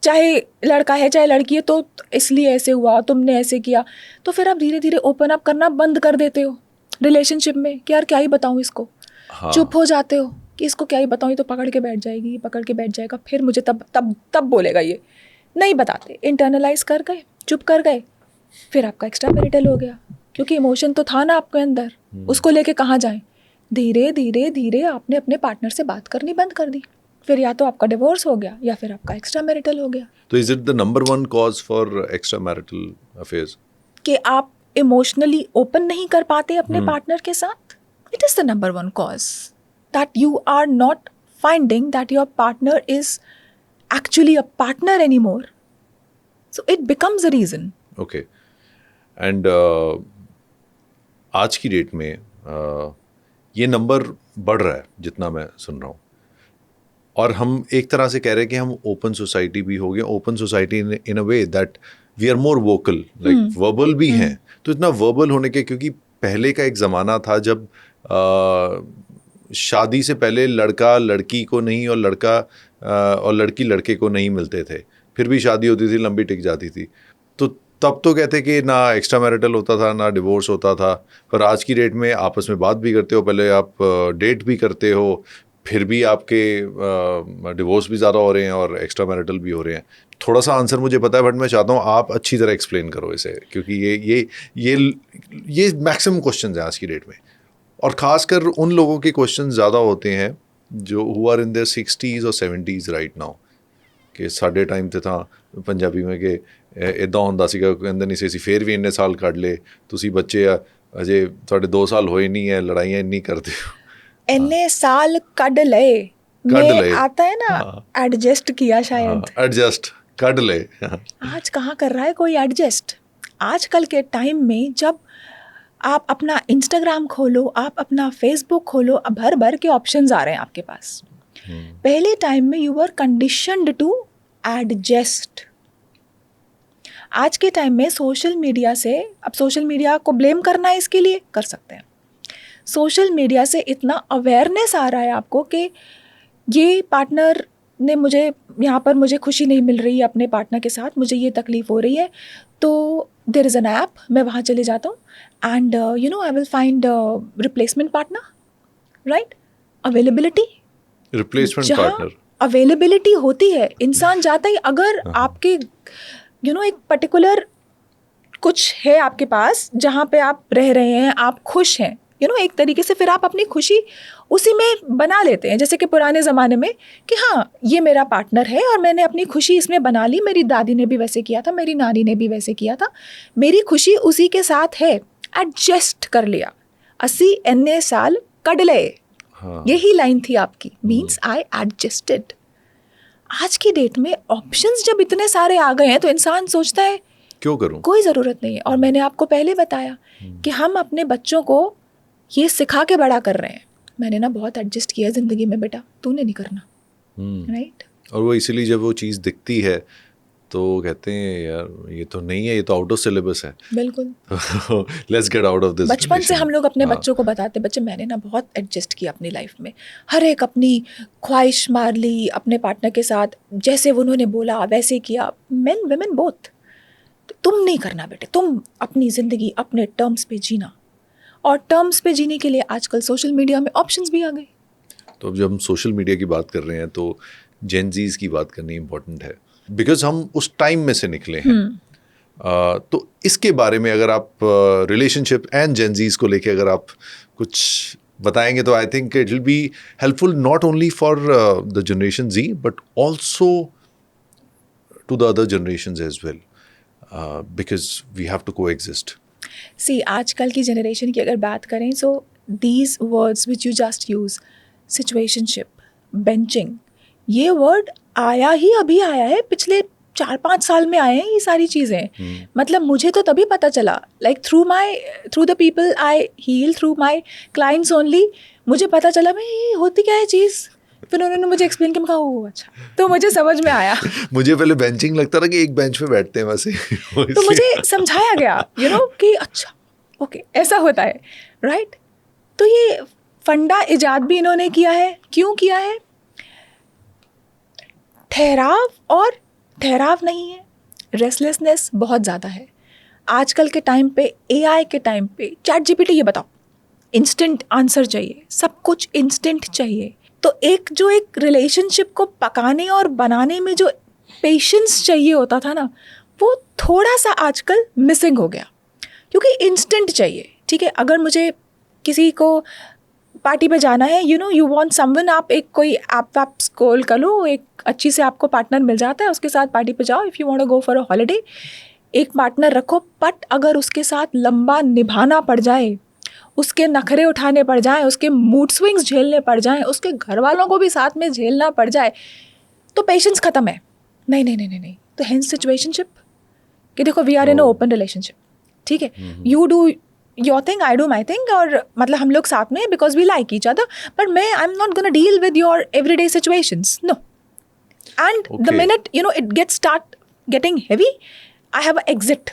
चाहे लड़का है चाहे लड़की है, तो इसलिए ऐसे हुआ, तुमने ऐसे किया, तो फिर आप धीरे धीरे ओपन अप करना बंद कर देते हो रिलेशनशिप में कि यार क्या ही बताऊँ इसको. हाँ. चुप हो जाते हो कि इसको क्या ही बताऊँ, ये तो पकड़ के बैठ जाएगी, पकड़ के बैठ जाएगा, फिर मुझे तब बोलेगा. ये नहीं बताते, इंटरनलाइज कर गए, चुप कर गए, फिर आपका एक्स्ट्रा मैरिटल हो गया क्योंकि इमोशन तो था ना आपके अंदर, उसको लेके कहाँ जाएं. धीरे धीरे धीरे आपने अपने पार्टनर से बात करनी बंद कर दी, फिर या तो आपका डिवोर्स हो गया या फिर आपका एक्स्ट्रा मैरिटल हो गया. तो is it the number 1 cause for extra marital affairs कि आप इमोशनली ओपन नहीं कर पाते अपने पार्टनर के साथ? It is the number 1 cause that you are not finding that your partner is actually a partner anymore. So it becomes a reason. Okay. And आज की डेट में ये नंबर बढ़ रहा है जितना मैं सुन रहा हूँ, और हम एक तरह से कह रहे हैं कि हम ओपन सोसाइटी भी हो गए. Open society in a way that we are more vocal, like verbal भी हैं, तो इतना वर्बल होने के, क्योंकि पहले का एक ज़माना था जब शादी से पहले लड़का लड़की को नहीं और लड़का और लड़की लड़के को नहीं मिलते थे, फिर भी शादी होती थी, लंबी टिक जाती थी। तो तब तो कहते कि ना एक्स्ट्रा मैरिटल होता था ना डिवोर्स होता था, पर आज की डेट में आपस में बात भी करते हो, पहले आप डेट भी करते हो, फिर भी आपके डिवोर्स भी ज़्यादा हो रहे हैं और एक्स्ट्रा मैरिटल भी हो रहे हैं। थोड़ा सा आंसर मुझे पता है, बट मैं चाहता हूँ आप अच्छी तरह एक्सप्लेन करो इसे, क्योंकि ये मैक्सिमम क्वेश्चन हैं आज की डेट में, और ख़ासकर उन लोगों के क्वेश्चन ज़्यादा होते हैं जो who are in their 60s और 70s राइट नाउ, कि साढ़े टाइम ਤੇ ਤਾਂ ਪੰਜਾਬੀ में कि ਇਦਾਂ ਹੁੰਦਾ ਸੀਗਾ, ਕਹਿੰਦੇ ਨਹੀਂ ਸੀ ਅਸੀਂ ਫੇਰ ਵੀ ਇੰਨੇ ਸਾਲ ਕੱਢ ਲਏ, ਤੁਸੀਂ ਬੱਚੇ ਆ ਅਜੇ ਤੁਹਾਡੇ 2 ਸਾਲ ਹੋਏ नहीं है, लड़ाइयाँ ਇੰਨੀ करते हो। इन्ने साल कड ले में आता है ना, एडजस्ट किया शायद, एडजस्ट कड ले। आज कहाँ कर रहा है कोई एडजस्ट। आजकल के टाइम में जब आप अपना इंस्टाग्राम खोलो, आप अपना फेसबुक खोलो, भर भर के ऑप्शंस आ रहे हैं आपके पास। पहले टाइम में you were conditioned to adjust. आज के टाइम में सोशल मीडिया से, अब सोशल मीडिया को ब्लेम करना है इसके लिए, कर सकते हैं। सोशल मीडिया से इतना अवेयरनेस आ रहा है आपको कि ये पार्टनर ने मुझे यहाँ पर मुझे खुशी नहीं मिल रही है अपने पार्टनर के साथ, मुझे ये तकलीफ़ हो रही है, तो देयर इज़ एन ऐप, मैं वहाँ चले जाता हूँ and you know I will find replacement partner, right. Availability, replacement partner, availability होती है, इंसान जाता ही, अगर आपके यू नो एक पर्टिकुलर कुछ है आपके पास जहाँ पे आप रह रहे हैं, आप खुश हैं, यू नो एक तरीके से फिर आप अपनी खुशी उसी में बना लेते हैं। जैसे कि पुराने ज़माने में कि हाँ ये मेरा पार्टनर है और मैंने अपनी खुशी इसमें बना ली, मेरी दादी ने भी वैसे किया था, मेरी नानी ने भी वैसे किया था, मेरी खुशी उसी के साथ है, एडजस्ट कर लिया। 80 इन्ने साल कड ले, यही लाइन थी आपकी, मीन्स आई एडजस्टेड। आज की डेट में ऑप्शंस जब इतने सारे आ गए हैं तो इंसान सोचता है क्यों करूं, कोई ज़रूरत नहीं है। और मैंने आपको पहले बताया कि हम अपने बच्चों को ये सिखा के बड़ा कर रहे हैं, मैंने ना बहुत एडजस्ट किया ज़िंदगी में बेटा, तूने नहीं करना, राइट। और वो इसीलिए जब वो चीज़ दिखती है तो कहते हैं यार ये तो नहीं है, ये तो आउट ऑफ सिलेबस है। बिल्कुल, let's get out of this. बचपन से हम लोग अपने बच्चों को बताते, बच्चे मैंने ना बहुत एडजस्ट किया अपनी लाइफ में, हर एक अपनी ख्वाहिश मार ली अपने पार्टनर के साथ, जैसे उन्होंने बोला वैसे किया, मेन वेमेन बोथ। तुम नहीं करना बेटे, तुम अपनी ज़िंदगी अपने टर्म्स पे जीना, और टर्म्स पे जीने के लिए आजकल सोशल मीडिया में ऑप्शंस भी आ गए। तो अब जब हम सोशल मीडिया की बात कर रहे हैं तो जेन ज़ीज़ की बात करनी इम्पोर्टेंट है, बिकॉज हम उस टाइम में से निकले हैं। तो इसके बारे में अगर आप रिलेशनशिप एंड जेन ज़ीज़ को लेके अगर आप कुछ बताएंगे तो I think it will be helpful not only for the generation Z but also to the other generations as well, because we have to coexist. See आजकल की जनरेशन की अगर बात करें, so these words which you just use, situationship, benching, ये वर्ड आया ही अभी आया है, पिछले 4-5 साल में आए हैं ये सारी चीज़ें। मतलब मुझे तो तभी पता चला, like through the people I heal, through my clients only, मुझे पता चला भाई ये होती क्या है चीज़। फिर उन्होंने मुझे एक्सप्लेन किया, ओह अच्छा, तो मुझे समझ में आया। मुझे पहले बेंचिंग लगता था कि एक बेंच पे बैठते हैं वैसे। तो मुझे समझाया गया यू नो कि अच्छा ओके ऐसा होता है, राइट। तो ये फंडा इजाद भी इन्होंने किया है, क्यों किया है? ठहराव, और ठहराव नहीं है, रेस्टलेसनेस बहुत ज़्यादा है आजकल के टाइम पे। AI के टाइम पे चैट GPT, ये बताओ, इंस्टेंट आंसर चाहिए, सब कुछ इंस्टेंट चाहिए। तो एक रिलेशनशिप को पकाने और बनाने में जो पेशेंस चाहिए होता था ना, वो थोड़ा सा आजकल मिसिंग हो गया, क्योंकि इंस्टेंट चाहिए। ठीक है, अगर मुझे किसी को पार्टी पे जाना है, you know you want someone, आप एक कोई ऐप स्क्रॉल कर लो, एक अच्छी से आपको पार्टनर मिल जाता है, उसके साथ पार्टी पे जाओ। If you want to go for a holiday, एक पार्टनर रखो, बट अगर उसके साथ लंबा निभाना पड़ जाए, उसके नखरे उठाने पड़ जाएं, उसके मूड स्विंग्स झेलने पड़ जाएं, उसके घर वालों को भी साथ में झेलना पड़ जाए, तो पेशेंस ख़त्म है। नहीं नहीं नहीं नहीं नहीं, तो हेंस सिचुएशनशिप कि देखो we are in a open relationship, ठीक है, you do your thing, I do my thing, और मतलब हम लोग साथ में because we like each other, but I am not gonna deal with your everyday situations, no. And the minute you know it get start getting heavy, I have exit,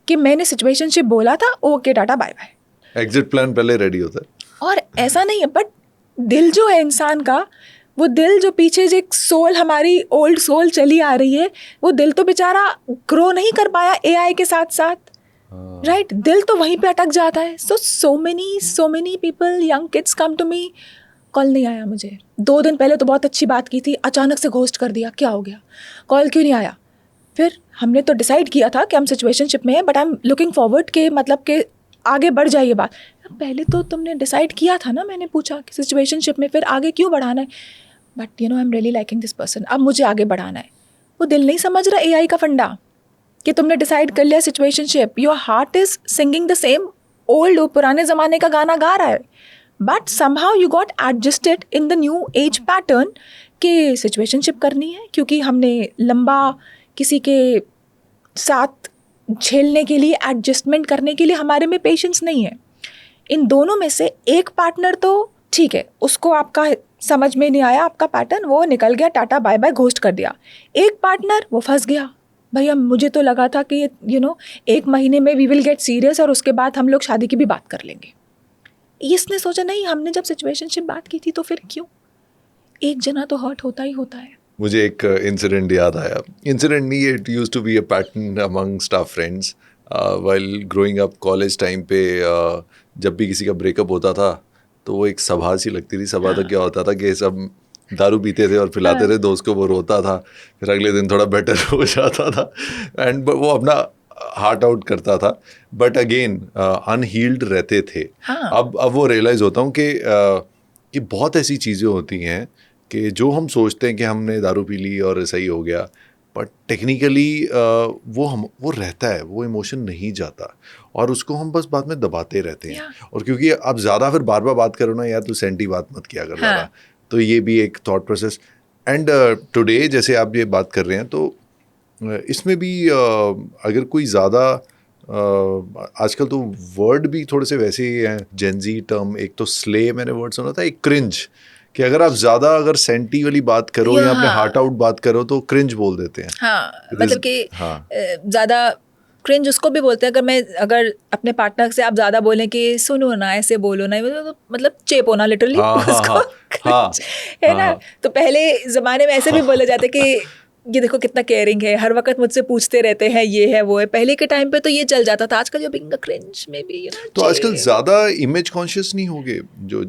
कि मैंने सिचुएशनशिप बोला था, okay ta-ta bye bye. Exit plan पहले रेडी होता है। और ऐसा नहीं है, बट दिल जो है इंसान का, वो दिल जो पीछे जो एक सोल, हमारी ओल्ड सोल चली आ रही है, वो दिल तो बेचारा ग्रो नहीं कर पाया एआई के साथ साथ, राइट? दिल तो वहीं पे अटक जाता है। So many people, young kids come to me, call नहीं आया मुझे, 2 दिन पहले तो बहुत अच्छी बात की थी, अचानक से घोस्ट कर दिया, क्या हो गया, कॉल क्यों नहीं आया? फिर हमने तो डिसाइड किया था कि हम सिचुएशनशिप में हैं, but I am looking forward के मतलब के आगे बढ़ जाइए बात। पहले तो तुमने डिसाइड किया था ना, मैंने पूछा कि सिचुएशनशिप में, फिर आगे क्यों बढ़ाना है? But you know I am really liking this person, अब मुझे आगे बढ़ाना है। वो दिल नहीं समझ रहा एआई का फंडा, कि तुमने डिसाइड कर लिया situationship, your heart is singing the same old, पुराने ज़माने का गाना गा रहा है, but somehow you got adjusted in the new age pattern कि सिचुएशनशिप करनी है, क्योंकि हमने लंबा किसी के साथ झेलने के लिए, एडजस्टमेंट करने के लिए हमारे में पेशेंस नहीं है। इन दोनों में से एक पार्टनर तो ठीक है, उसको आपका समझ में नहीं आया आपका पैटर्न, वो निकल गया, टाटा बाय बाय, घोस्ट कर दिया। एक पार्टनर वो फंस गया, भैया मुझे तो लगा था कि यू नो 1 महीने में वी विल गेट सीरियस और उसके बाद हम लोग शादी की भी बात कर लेंगे। इसने सोचा नहीं, हमने जब सिचुएशनशिप बात की थी तो फिर क्यों? एक जना तो हर्ट होता ही होता है। मुझे एक इंसिडेंट याद आया, इंसिडेंट नहीं, it used to be a pattern amongst our friends while growing up. College time पे जब भी किसी का ब्रेकअप होता था तो वो एक सभा सी लगती थी। सभा तो क्या होता था कि सब दारू पीते थे और पिलाते थे दोस्त को, वो रोता था, फिर अगले दिन थोड़ा बेटर हो जाता था एंड वो अपना हार्ट आउट करता था, बट अगेन अनहील्ड रहते थे। हाँ। अब वो रियलाइज़ होता हूँ कि बहुत ऐसी चीज़ें होती हैं कि जो हम सोचते हैं कि हमने दारू पी ली और सही हो गया, बट टेक्निकली वो रहता है, वो इमोशन नहीं जाता और उसको हम बस बाद में दबाते रहते हैं। और क्योंकि आप ज़्यादा फिर बार बार बात करो ना, यार तू सेंटी बात मत किया कर ज़्यादा, तो ये भी एक थॉट प्रोसेस। एंड टुडे जैसे आप ये बात कर रहे हैं, तो इसमें भी अगर कोई ज़्यादा आजकल तो वर्ड भी थोड़े से वैसे ही हैं, जेनजी टर्म, एक तो स्ले मैंने वर्ड सुना था, एक क्रिंज, कि अगर आप ज़्यादा अगर सेंटी वाली बात करो या अपने हार्ट आउट बात करो तो क्रिंज बोल देते हैं। हाँ, मतलब कि ज़्यादा क्रिंज उसको भी बोलते हैं। अगर अपने पार्टनर से आप ज़्यादा बोलें कि सुनो ना, ऐसे बोलो ना, तो मतलब चेप होना लिटरली है ना। तो पहले ज़माने में ऐसे भी बोले जाते कि ये देखो कितना केयरिंग है, हर वक्त मुझसे पूछते रहते हैं, ये है वो है। पहले के टाइम पे तो ये चल जाता था, आजकल जो बिंग क्रिंज में भी तो आजकल ज़्यादा इमेज कॉन्शियस नहीं हो गए जो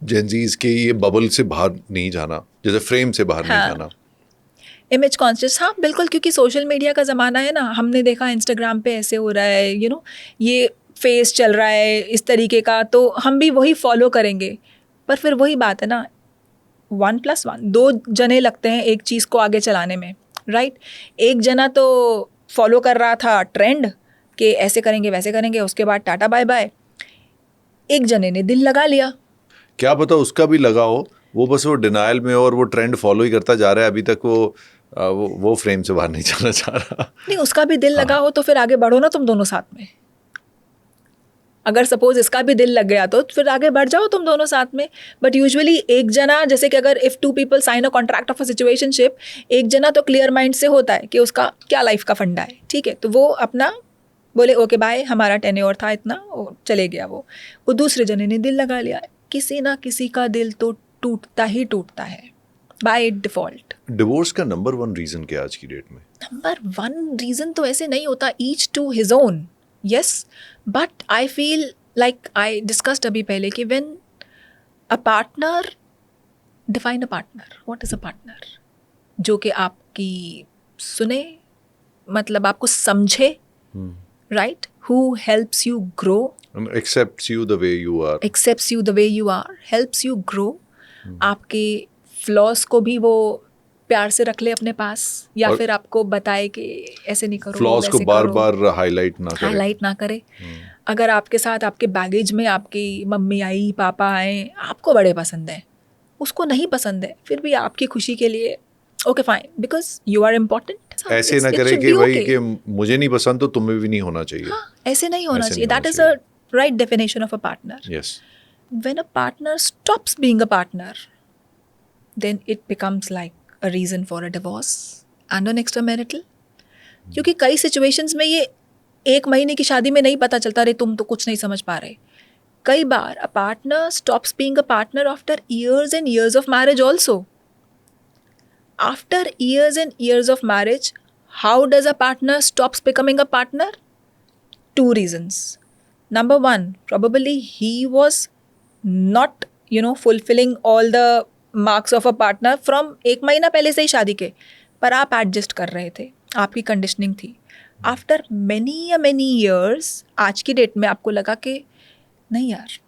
जेनजीज के, ये बबल से बाहर नहीं जाना, जैसे फ्रेम से बाहर नहीं जाना, इमेज कॉन्शियस। हाँ बिल्कुल, क्योंकि सोशल मीडिया का ज़माना है ना। हमने देखा इंस्टाग्राम पे ऐसे हो रहा है, यू नो ये फेस चल रहा है इस तरीके का, तो हम भी वही फॉलो करेंगे। पर फिर वही बात है ना, 1+1, 2 जने लगते हैं एक चीज़ को आगे चलाने में, राइट? एक जना तो फॉलो कर रहा था ट्रेंड कि ऐसे करेंगे वैसे करेंगे, उसके बाद टाटा बाय बाय। एक जने ने दिल लगा लिया, क्या पता उसका भी लगा हो, वो बस वो डिनायल में हो और वो ट्रेंड फॉलो ही करता जा रहा है, अभी तक वो फ्रेम से बाहर नहीं जाना चाह रहा। नहीं, उसका भी दिल लगा हो तो फिर आगे बढ़ो ना तुम दोनों साथ में। अगर सपोज इसका भी दिल लग गया तो फिर आगे बढ़ जाओ तुम दोनों साथ में। बट यूजुअली एक जना, जैसे कि अगर if 2 people sign a contract of a situationship, एक जना तो क्लियर माइंड से होता है कि उसका क्या लाइफ का फंडा है, ठीक है, तो वो अपना बोले ओके बाय, हमारा टेन्योर था इतना, चले गया। वो दूसरे जने ने दिल लगा लिया। किसी ना किसी का दिल तो टूटता ही टूटता है बाय डिफॉल्ट। डिवोर्स का नंबर 1 रीज़न क्या आज की डेट में? नंबर 1 रीज़न तो ऐसे नहीं होता, each to his own, yes. But I feel like I discussed अभी पहले कि when a partner, define a partner, what is a partner? जो कि आपकी सुने, मतलब आपको समझे, right? Who helps you grow, accepts you the way you are, accepts you the way you are, helps you grow. आपके फ्लॉस को भी वो प्यार से रख ले अपने पास, या फिर आपको बताए कि ऐसे नहीं करो, फ्लॉस को बार बार हाईलाइट ना करे। अगर आपके साथ आपके बैगेज में आपकी मम्मी आई, पापा आए, आपको बड़े पसंद है, उसको नहीं पसंद है, फिर भी आपकी खुशी के लिए okay fine, because you are important. ऐसे ना करे कि भाई कि मुझे नहीं पसंद तो तुम्हें भी नहीं होना चाहिए। हाँ, ऐसे नहीं होना चाहिए। That is a right definition of a partner. Yes. When a partner stops being a partner, then it becomes like a reason for a divorce and an extramarital. क्योंकि कई सिचुएशंस में ये 1 महीने की शादी में नहीं पता चलता, अरे तुम तो कुछ नहीं समझ पा रहे. कई बार a partner stops being a partner after years and years of marriage also. After years and years of marriage, how does a partner stops becoming a partner? 2 reasons. Number 1, probably he was not, fulfilling all the marks of a partner from 1 महीना पहले से ही शादी के, पर आप एडजस्ट कर रहे थे, आपकी कंडीशनिंग थी. आफ्टर many years, आज की डेट में आपको लगा कि नहीं यार,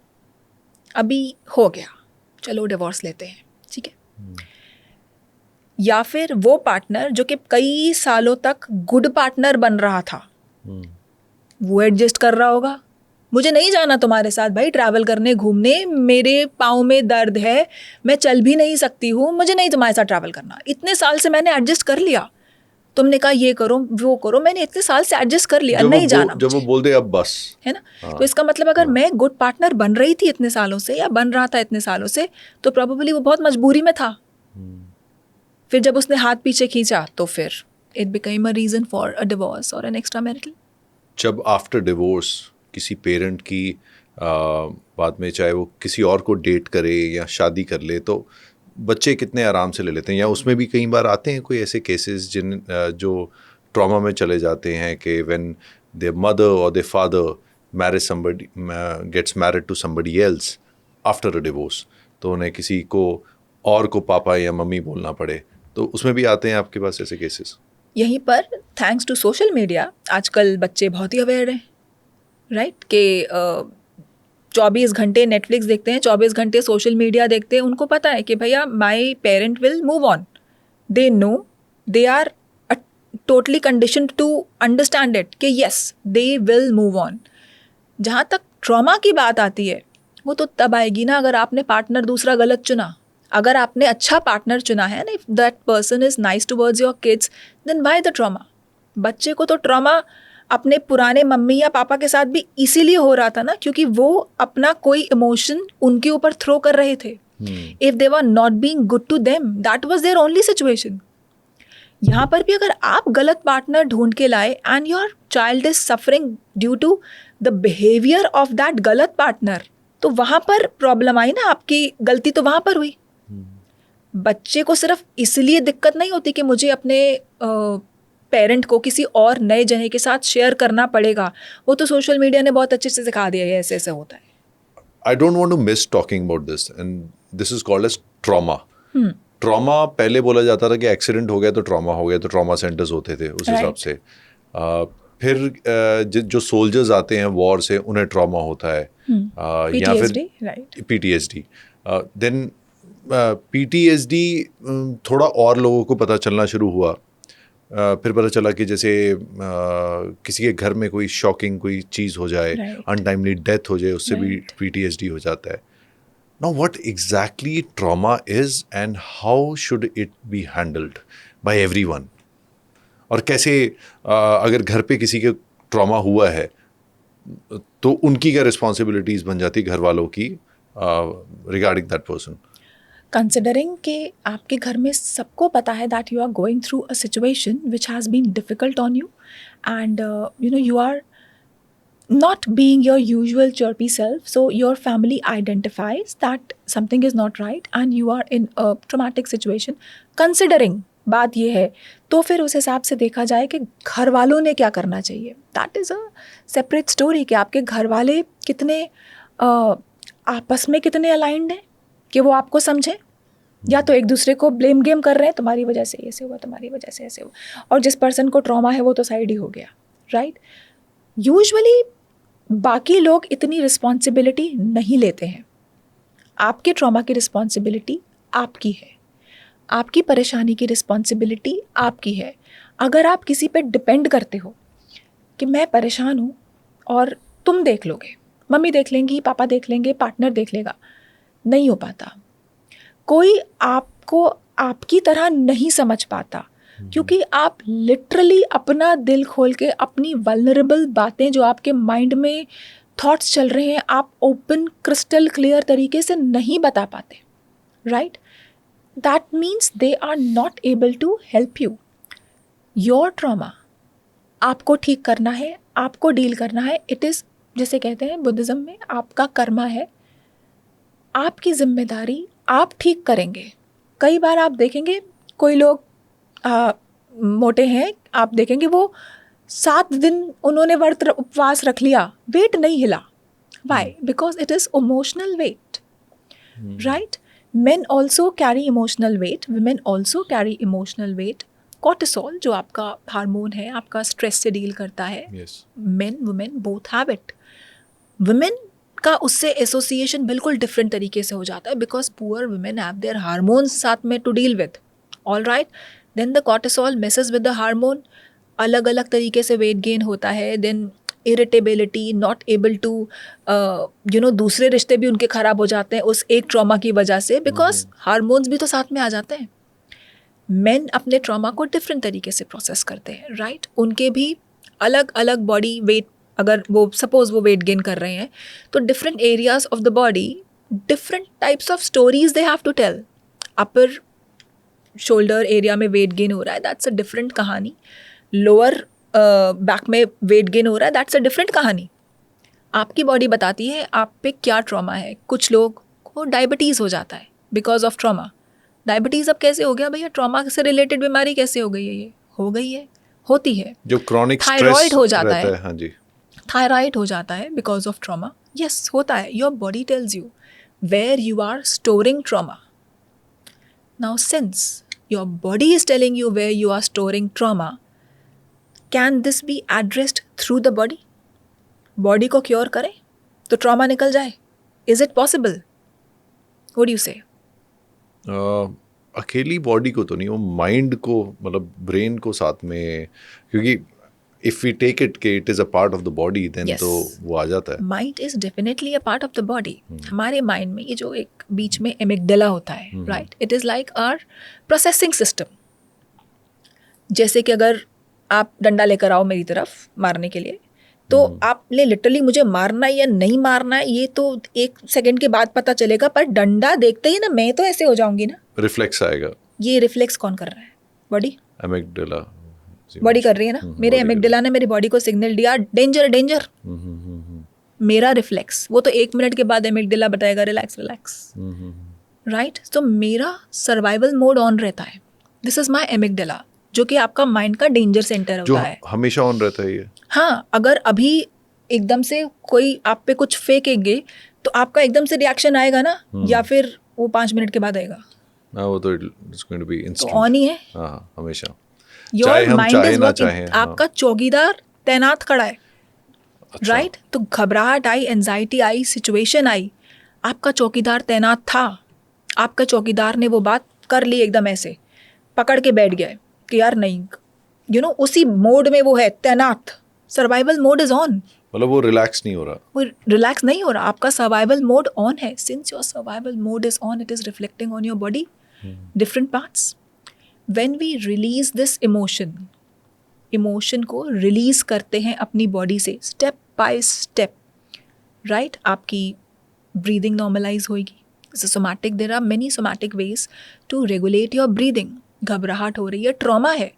अभी हो गया, चलो डिवोर्स लेते हैं, ठीक है. या फिर वो पार्टनर जो कि कई सालों तक गुड पार्टनर बन रहा था, वो एडजस्ट कर रहा होगा. मुझे नहीं जाना तुम्हारे साथ भाई ट्रैवल करने, घूमने, मेरे पाँव में दर्द है, मैं चल भी नहीं सकती हूँ, मुझे नहीं तुम्हारे साथ ट्रैवल करना. इतने साल से मैंने एडजस्ट कर लिया, तुमने कहा ये करो वो करो, मैंने इतने साल से एडजस्ट कर लिया, नहीं जाना जब वो बोल दे अब बस, है ना. तो इसका मतलब अगर मैं गुड पार्टनर बन रही थी इतने सालों से, या बन रहा था इतने सालों से, तो प्रोबेबली वो बहुत मजबूरी में था. फिर जब उसने हाथ पीछे खींचा तो फिर it became a reason for a divorce और एन एक्स्ट्रा मैरिटल. जब आफ्टर डिवोर्स किसी पेरेंट की बाद में चाहे वो किसी और को डेट करे या शादी कर ले, तो बच्चे कितने आराम से ले लेते हैं, या उसमें भी कई बार आते हैं कोई ऐसे केसेस जो ट्रॉमा में चले जाते हैं कि व्हेन देयर मदर और their father marriage somebody gets married to somebody else after a divorce, तो उन्हें किसी को और को पापा या मम्मी बोलना पड़े, तो उसमें भी आते हैं आपके पास ऐसे केसेस? यहीं पर थैंक्स टू सोशल मीडिया आजकल बच्चे बहुत ही अवेयर हैं, राइट, कि 24 घंटे नेटफ्लिक्स देखते हैं, 24 घंटे सोशल मीडिया देखते हैं. उनको पता है कि भैया my parent will move on. They know, they are totally conditioned to understand it कि yes they will move on. जहाँ तक ट्रॉमा की बात आती है, वो तो तब आएगी ना अगर आपने पार्टनर दूसरा गलत चुना. अगर आपने अच्छा पार्टनर चुना है ना, if that person is nice towards your kids, then why the trauma. बच्चे को तो ट्रॉमा अपने पुराने मम्मी या पापा के साथ भी इसीलिए हो रहा था ना, क्योंकि वो अपना कोई इमोशन उनके ऊपर थ्रो कर रहे थे. If they were not being good to them, that was their only situation. यहाँ पर भी अगर आप गलत पार्टनर ढूंढ के लाए and your child is suffering due to the behaviour of that गलत पार्टनर, तो वहाँ पर प्रॉब्लम आई ना, आपकी गलती तो वहाँ पर हुई. बच्चे को सिर्फ इसलिए दिक्कत नहीं होती कि मुझे अपने पेरेंट को किसी और नए जने के साथ शेयर करना पड़ेगा, वो तो सोशल मीडिया ने बहुत अच्छे से सिखा दिया है ऐसे ऐसे होता है. I don't want to miss talking about this, and this is called as trauma. Trauma पहले बोला जाता था कि एक्सीडेंट हो गया तो ट्रॉमा हो गया, तो ट्रॉमा सेंटर्स होते थे उस हिसाब से. फिर जो सोल्जर्स आते हैं वॉर से, उन्हें ट्रॉमा होता है, या फिर PTSD. देन PTSD थोड़ा और लोगों को पता चलना शुरू हुआ. फिर पता चला कि जैसे किसी के घर में कोई शॉकिंग कोई चीज़ हो जाए, अनटाइमली डेथ हो जाए, उससे भी PTSD हो जाता है. Now what exactly trauma is and how should it be handled by everyone? और कैसे अगर घर पे किसी के ट्रॉमा हुआ है तो उनकी क्या रिस्पॉन्सिबिलिटीज बन जाती घर वालों की रिगार्डिंग दैट पर्सन? कंसिडरिंग कि आपके घर में सबको पता है that you are going through a situation which has been difficult on you, and you are not being your usual chirpy self, so your family identifies that something is not right and you are in a traumatic situation. Considering बात ये है, तो फिर उस हिसाब से देखा जाए कि घर वालों ने क्या करना चाहिए. That is a separate story कि आपके घर वाले कितने आपस में कितने अलाइंड हैं कि वो आपको समझें, या तो एक दूसरे को ब्लेम गेम कर रहे हैं, तुम्हारी वजह से ऐसे हुआ, तुम्हारी वजह से ऐसे हुआ, और जिस पर्सन को ट्रॉमा है वो तो साइड ही हो गया, राइट. यूजुअली बाकी लोग इतनी रिस्पॉन्सिबिलिटी नहीं लेते हैं. आपके ट्रॉमा की रिस्पॉन्सिबिलिटी आपकी है, आपकी परेशानी की रिस्पॉन्सिबिलिटी आपकी है. अगर आप किसी पे डिपेंड करते हो कि मैं परेशान हूँ और तुम देख लोगे, मम्मी देख लेंगी, पापा देख लेंगे, पार्टनर देख लेगा, नहीं हो पाता. कोई आपको आपकी तरह नहीं समझ पाता, क्योंकि आप लिटरली अपना दिल खोल के अपनी वल्नरेबल बातें जो आपके माइंड में थॉट्स चल रहे हैं, आप ओपन क्रिस्टल क्लियर तरीके से नहीं बता पाते, right. That means they are not able to help you. Your trauma आपको ठीक करना है, आपको डील करना है. इट इज़, जैसे कहते हैं बुद्धिज़्म में, आपका कर्मा है, आपकी जिम्मेदारी, आप ठीक करेंगे. कई बार आप देखेंगे कोई लोग मोटे हैं, आप देखेंगे वो 7 दिन उन्होंने व्रत उपवास रख लिया, वेट नहीं हिला. Why? Because it is emotional weight, right? Men also carry emotional weight, women also carry emotional weight. Cortisol जो आपका हार्मोन है, आपका स्ट्रेस से डील करता है. Yes. Men, women both have it. Women का उससे एसोसिएशन बिल्कुल डिफरेंट तरीके से हो जाता है, because poor women have their hormones साथ में to deal with. All right, then the cortisol messes with the hormone, अलग अलग तरीके से वेट गेन होता है. Then irritability, not able to दूसरे रिश्ते भी उनके ख़राब हो जाते हैं उस एक ट्रॉमा की वजह से, बिकॉज हार्मोन्स भी तो साथ में आ जाते हैं. मेन अपने ट्रॉमा को डिफरेंट तरीके से प्रोसेस करते हैं, राइट? उनके भी अलग अलग बॉडी वेट, अगर वो सपोज वो वेट गेन कर रहे हैं तो different areas of the body, different types of stories they have to tell. Upper shoulder area में वेट गेन हो रहा है, दैट्स अ डिफरेंट कहानी. लोअर बैक में वेट गेन हो रहा है, दैट्स अ डिफरेंट कहानी. आपकी बॉडी बताती है आप पे क्या ट्रॉमा है. कुछ लोग को डायबिटीज़ हो जाता है बिकॉज ऑफ ट्रॉमा. डायबिटीज़ अब कैसे हो गया भैया? ट्रॉमा से रिलेटेड बीमारी कैसे हो गई है? ये हो गई है, होती है. जो क्रॉनिक थायराइड हो जाता रहता है. हाँ जी, थायराइड हो जाता है बिकॉज ऑफ ट्रॉमा. यस, होता है. Your body tells you where you are storing trauma. Now since your body is telling you where you are storing trauma, can this be addressed through the body? Body को क्योर करें तो ट्रॉमा निकल जाए? Is it possible? What do you say? अकेली बॉडी को तो नहीं, वो माइंड को, मतलब ब्रेन को साथ में, क्योंकि इफ वी टेक इट कि it is a part of the body, then Yes. तो वो आ जाता है. Mind is definitely a part of the body. हमारे माइंड में ये जो एक बीच में एमिगडाला होता है, right, it is like our processing system. जैसे कि अगर आप डंडा लेकर आओ मेरी तरफ मारने के लिए, तो आपने लिटरली मुझे मारना है या नहीं मारना है ये तो 1 सेकंड के बाद पता चलेगा, पर डंडा देखते ही ना मैं तो ऐसे हो जाऊंगी ना. रिफ्लेक्स आएगा. ये रिफ्लेक्स कौन कर रहा है? बॉडी. एमिगडाला. बॉडी कर रही है ना. मेरे एमिगडाला ने मेरी बॉडी को सिग्नल दिया डेंजर डेंजर. मेरा रिफ्लेक्स, वो तो 1 मिनट के बाद एमिगडाला बताएगा रिलैक्स रिलैक्स, राइट? तो मेरा सर्वाइवल मोड ऑन रहता है. दिस इज माई एमिगडाला, जो कि आपका माइंड का डेंजर सेंटर जो होता है. हमेशा ऑन रहता है ये. हाँ, अगर अभी एकदम से कोई आप पे कुछ फेंकेंगे तो आपका एकदम से रिएक्शन आएगा ना, या फिर वो 5 मिनट के बाद आएगा. हाँ, वो तो इट्स गोइंग टू बी तो इंस्टेंट. ऑन ही है. हाँ, हमेशा. चाहे योर हम माइंड चाहे इज ना चाहें, वर्किंग. आपका चौकीदार तैनात खड़ा है, अच्छा. राइट? तो घबराहट आई, एंजाइटी आई, सिचुएशन आई, आपका चौकीदार तैनात था. आपका चौकीदार ने वो बात कर ली, एकदम ऐसे पकड़ के बैठ गया कि यार नहीं, उसी मोड में वो है तैनात. Survival mode is on. मतलब वो रिलैक्स नहीं हो रहा. वो रिलैक्स नहीं हो रहा, आपका सर्वाइवल मोड ऑन है. Since your survival mode is on, it is reflecting on your body, different parts. When we release this emotion को रिलीज करते हैं अपनी बॉडी से स्टेप बाय स्टेप, राइट? आपकी ब्रीदिंग नॉर्मलाइज होगी. Somatic, there are many somatic ways to regulate your breathing. घबराहट हो रही है, ट्रॉमा है.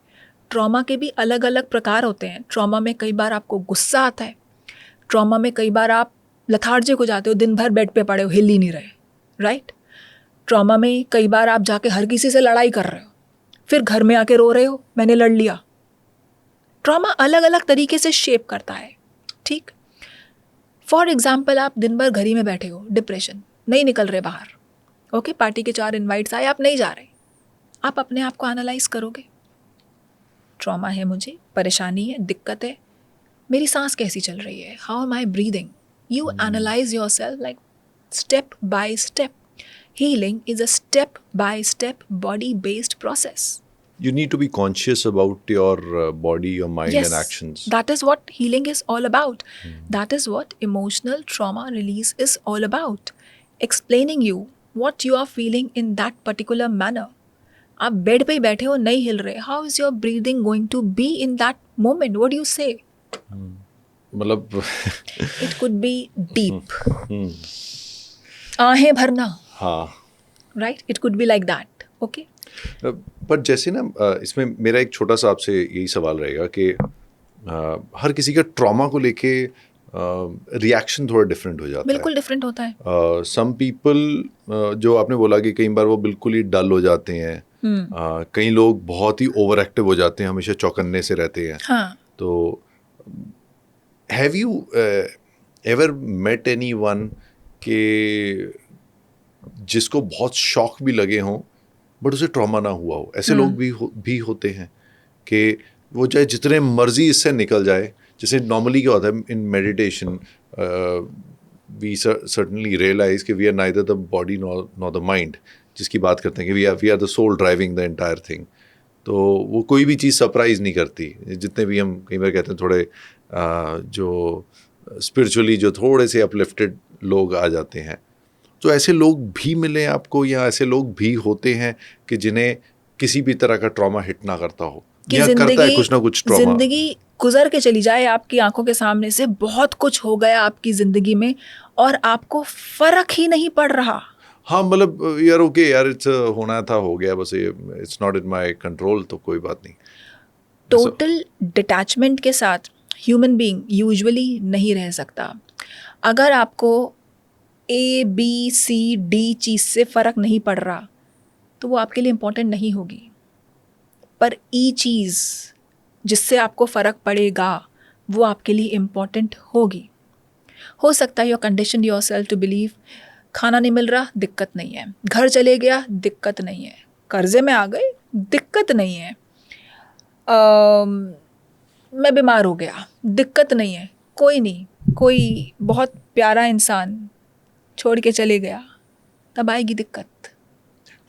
ट्रॉमा के भी अलग अलग प्रकार होते हैं. ट्रॉमा में कई बार आपको गुस्सा आता है. ट्रॉमा में कई बार आप लथार्जिक हो जाते हो, दिन भर बेड पे पड़े हो, हिल ही नहीं रहे, राइट? ट्रॉमा में कई बार आप जाके हर किसी से लड़ाई कर रहे हो, फिर घर में आके रो रहे हो मैंने लड़ लिया. ट्रॉमा अलग अलग तरीके से शेप करता है, ठीक? फॉर एग्जाम्पल, आप दिन भर घर ही में बैठे हो, डिप्रेशन, नहीं निकल रहे बाहर, ओके? पार्टी के 4 इन्वाइट्स आए, आप नहीं जा रहे. आप अपने आप को एनालाइज करोगे, ट्रॉमा है, मुझे परेशानी है, दिक्कत है, मेरी सांस कैसी चल रही है, how am I breathing. You analyse your self like step by step. Healing is a step by step body based process. You need to be conscious about your body, your mind, Yes, and actions. that is what healing is all about. That is what emotional trauma release is all about. Explaining you what you are feeling in that particular manner. आप बेड पे ही बैठे हो, नहीं हिल रहे, how is your breathing going to be in that moment? What do you say? मतलब It could be deep. आहें भरना, हाँ. right? It could be like that, okay? पर जैसे ना इसमें मेरा एक छोटा सा आपसे यही सवाल रहेगा कि हर किसी का ट्रॉमा को लेके रिएक्शन थोड़ा डिफरेंट हो जाता बिल्कुल डिफरेंट होता है। है। सम पीपल जो आपने बोला कि कई बार वो बिल्कुल ही डल हो जाते हैं, कई लोग बहुत ही ओवर एक्टिव हो जाते हैं, हमेशा चौकन्ने से रहते हैं। हाँ। तो have you ever met anyone के जिसको बहुत शॉक भी लगे हों बट उसे ट्रॉमा ना हुआ हो? ऐसे लोग भी होते हैं कि वो चाहे जितने मर्जी इससे निकल जाए, जैसे नॉर्मली क्या होता है in meditation, we certainly realise कि we are neither the body nor the mind, जिसकी बात करते हैं कि we are the soul driving the entire thing. तो वो कोई भी चीज़ सरप्राइज नहीं करती। जितने भी हम कई बार कहते हैं थोड़े जो स्पिरिचुअली जो थोड़े से अपलिफ्टेड लोग आ जाते हैं, तो ऐसे लोग भी मिले आपको, या ऐसे लोग भी होते हैं कि जिन्हें किसी भी तरह का ट्रॉमा हिट ना करता हो, कि या करता है कुछ ना कुछ ट्रॉमा? जिंदगी गुजर के चली जाए आपकी आंखों के सामने से, बहुत कुछ हो गया आपकी जिंदगी में और आपको फर्क ही नहीं पड़ रहा। हाँ, मतलब यार ओके यार, इट्स होना था हो गया, बस ये it's not in my control, तो कोई बात नहीं। टोटल डिटैचमेंट के साथ ह्यूमन बीइंग यूजुअली नहीं रह सकता। अगर आपको ABCD चीज़ से फ़र्क नहीं पड़ रहा तो वो आपके लिए इम्पोर्टेंट नहीं होगी, पर E चीज़ जिससे आपको फ़र्क पड़ेगा वो आपके लिए इम्पोर्टेंट होगी। हो सकता है you condition yourself to believe खाना नहीं मिल रहा, दिक्कत नहीं है, घर चले गया, दिक्कत नहीं है, कर्जे में आ गए, दिक्कत नहीं है, मैं बीमार हो गया, दिक्कत नहीं है, कोई नहीं, कोई बहुत प्यारा इंसान छोड़ के चले गया, तब आएगी दिक्कत।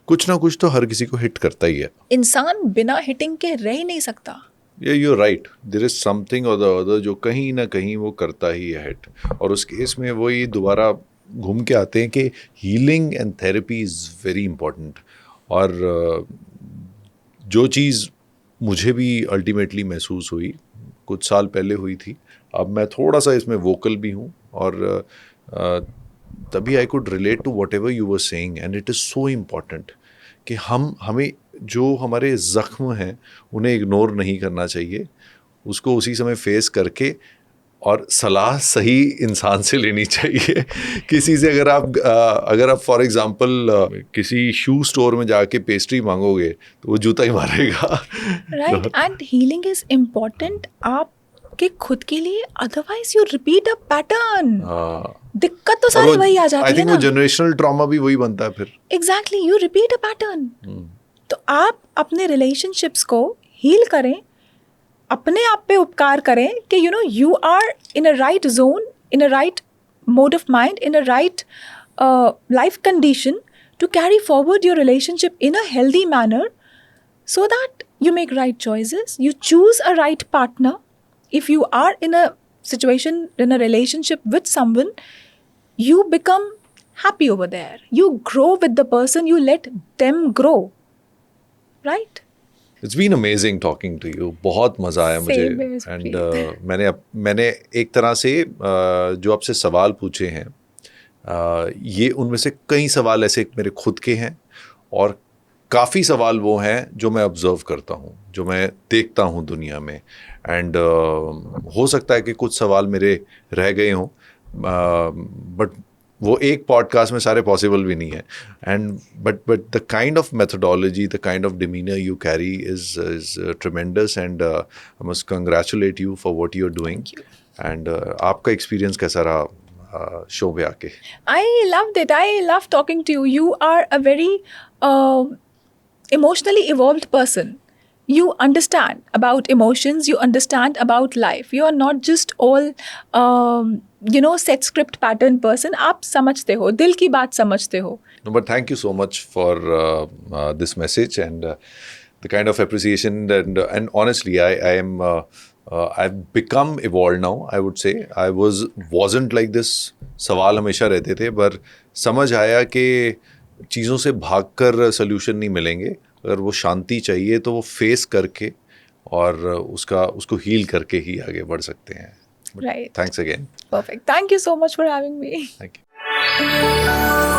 कुछ ना कुछ तो हर किसी को हिट करता ही है। इंसान बिना हिटिंग के रह ही नहीं सकता। you're right, there is something or the other जो कहीं ना कहीं वो करता ही है हिट। और उस केस में वो ये दोबारा घूम के आते हैं कि healing and therapy is very important. और जो चीज़ मुझे भी अल्टीमेटली महसूस हुई, कुछ साल पहले हुई थी, अब मैं थोड़ा सा इसमें वोकल भी हूँ, और तभी I could relate to whatever you were saying, and it is so important कि हमें जो हमारे ज़ख्म हैं उन्हें इग्नोर नहीं करना चाहिए, उसको उसी समय फेस करके, और सलाह सही इंसान से लेनी चाहिए। किसी से अगर आप फॉर एग्जांपल किसी शू स्टोर में जाके पेस्ट्री मांगोगे तो वो जूता ही मारेगा। Right, and healing is important आपके खुद के लिए, otherwise you repeat a pattern. दिक्कत तो सारी वही आ जाती है ना। आई थिंक वो जनरेशनल ट्रॉमा भी वही बनता है फिर। Exactly, you repeat a pattern. तो आप अपने रिलेशनशिप्स को हील करें, अपने आप पे उपकार करें कि you are in a right zone, in a right mode of mind, in a right life condition to carry forward your relationship in a healthy manner, so that you make right choices, you choose a right partner. If you are in a situation, in a relationship with someone, you become happy over there, you grow with the person, you let them grow, right? It's been amazing talking to you. बहुत मज़ा आया मुझे। Same here, एंड मैंने एक तरह से जो आपसे सवाल पूछे हैं, ये उनमें से कई सवाल ऐसे मेरे खुद के हैं, और काफ़ी सवाल वो हैं जो मैं ऑब्ज़र्व करता हूँ, जो मैं देखता हूँ दुनिया में। एंड हो सकता है कि कुछ सवाल मेरे रह गए हों, बट वो एक पॉडकास्ट में सारे पॉसिबल भी नहीं है। And but the kind of methodology, the kind of demeanour you carry is tremendous, and I must congratulate you for what you are doing. And आपका एक्सपीरियंस कैसा रहा शो पे आके? I loved it. I love talking to you. You are a very emotionally evolved person. You understand about emotions, you understand about life. You are not just all set script pattern person. आप समझते हो, दिल की बात समझते हो. No, but thank you so much for this message, and the kind of appreciation, and honestly I am I've become evolved now, I would say. I wasn't like this. सवाल हमेशा रहते थे, पर समझ आया कि चीज़ों से भागकर सल्यूशन नहीं मिलेंगे। अगर वो शांति चाहिए तो वो फेस करके और उसको हील करके ही आगे बढ़ सकते हैं। Right. Thanks again. Perfect. Thank you so much for having me. Thank you.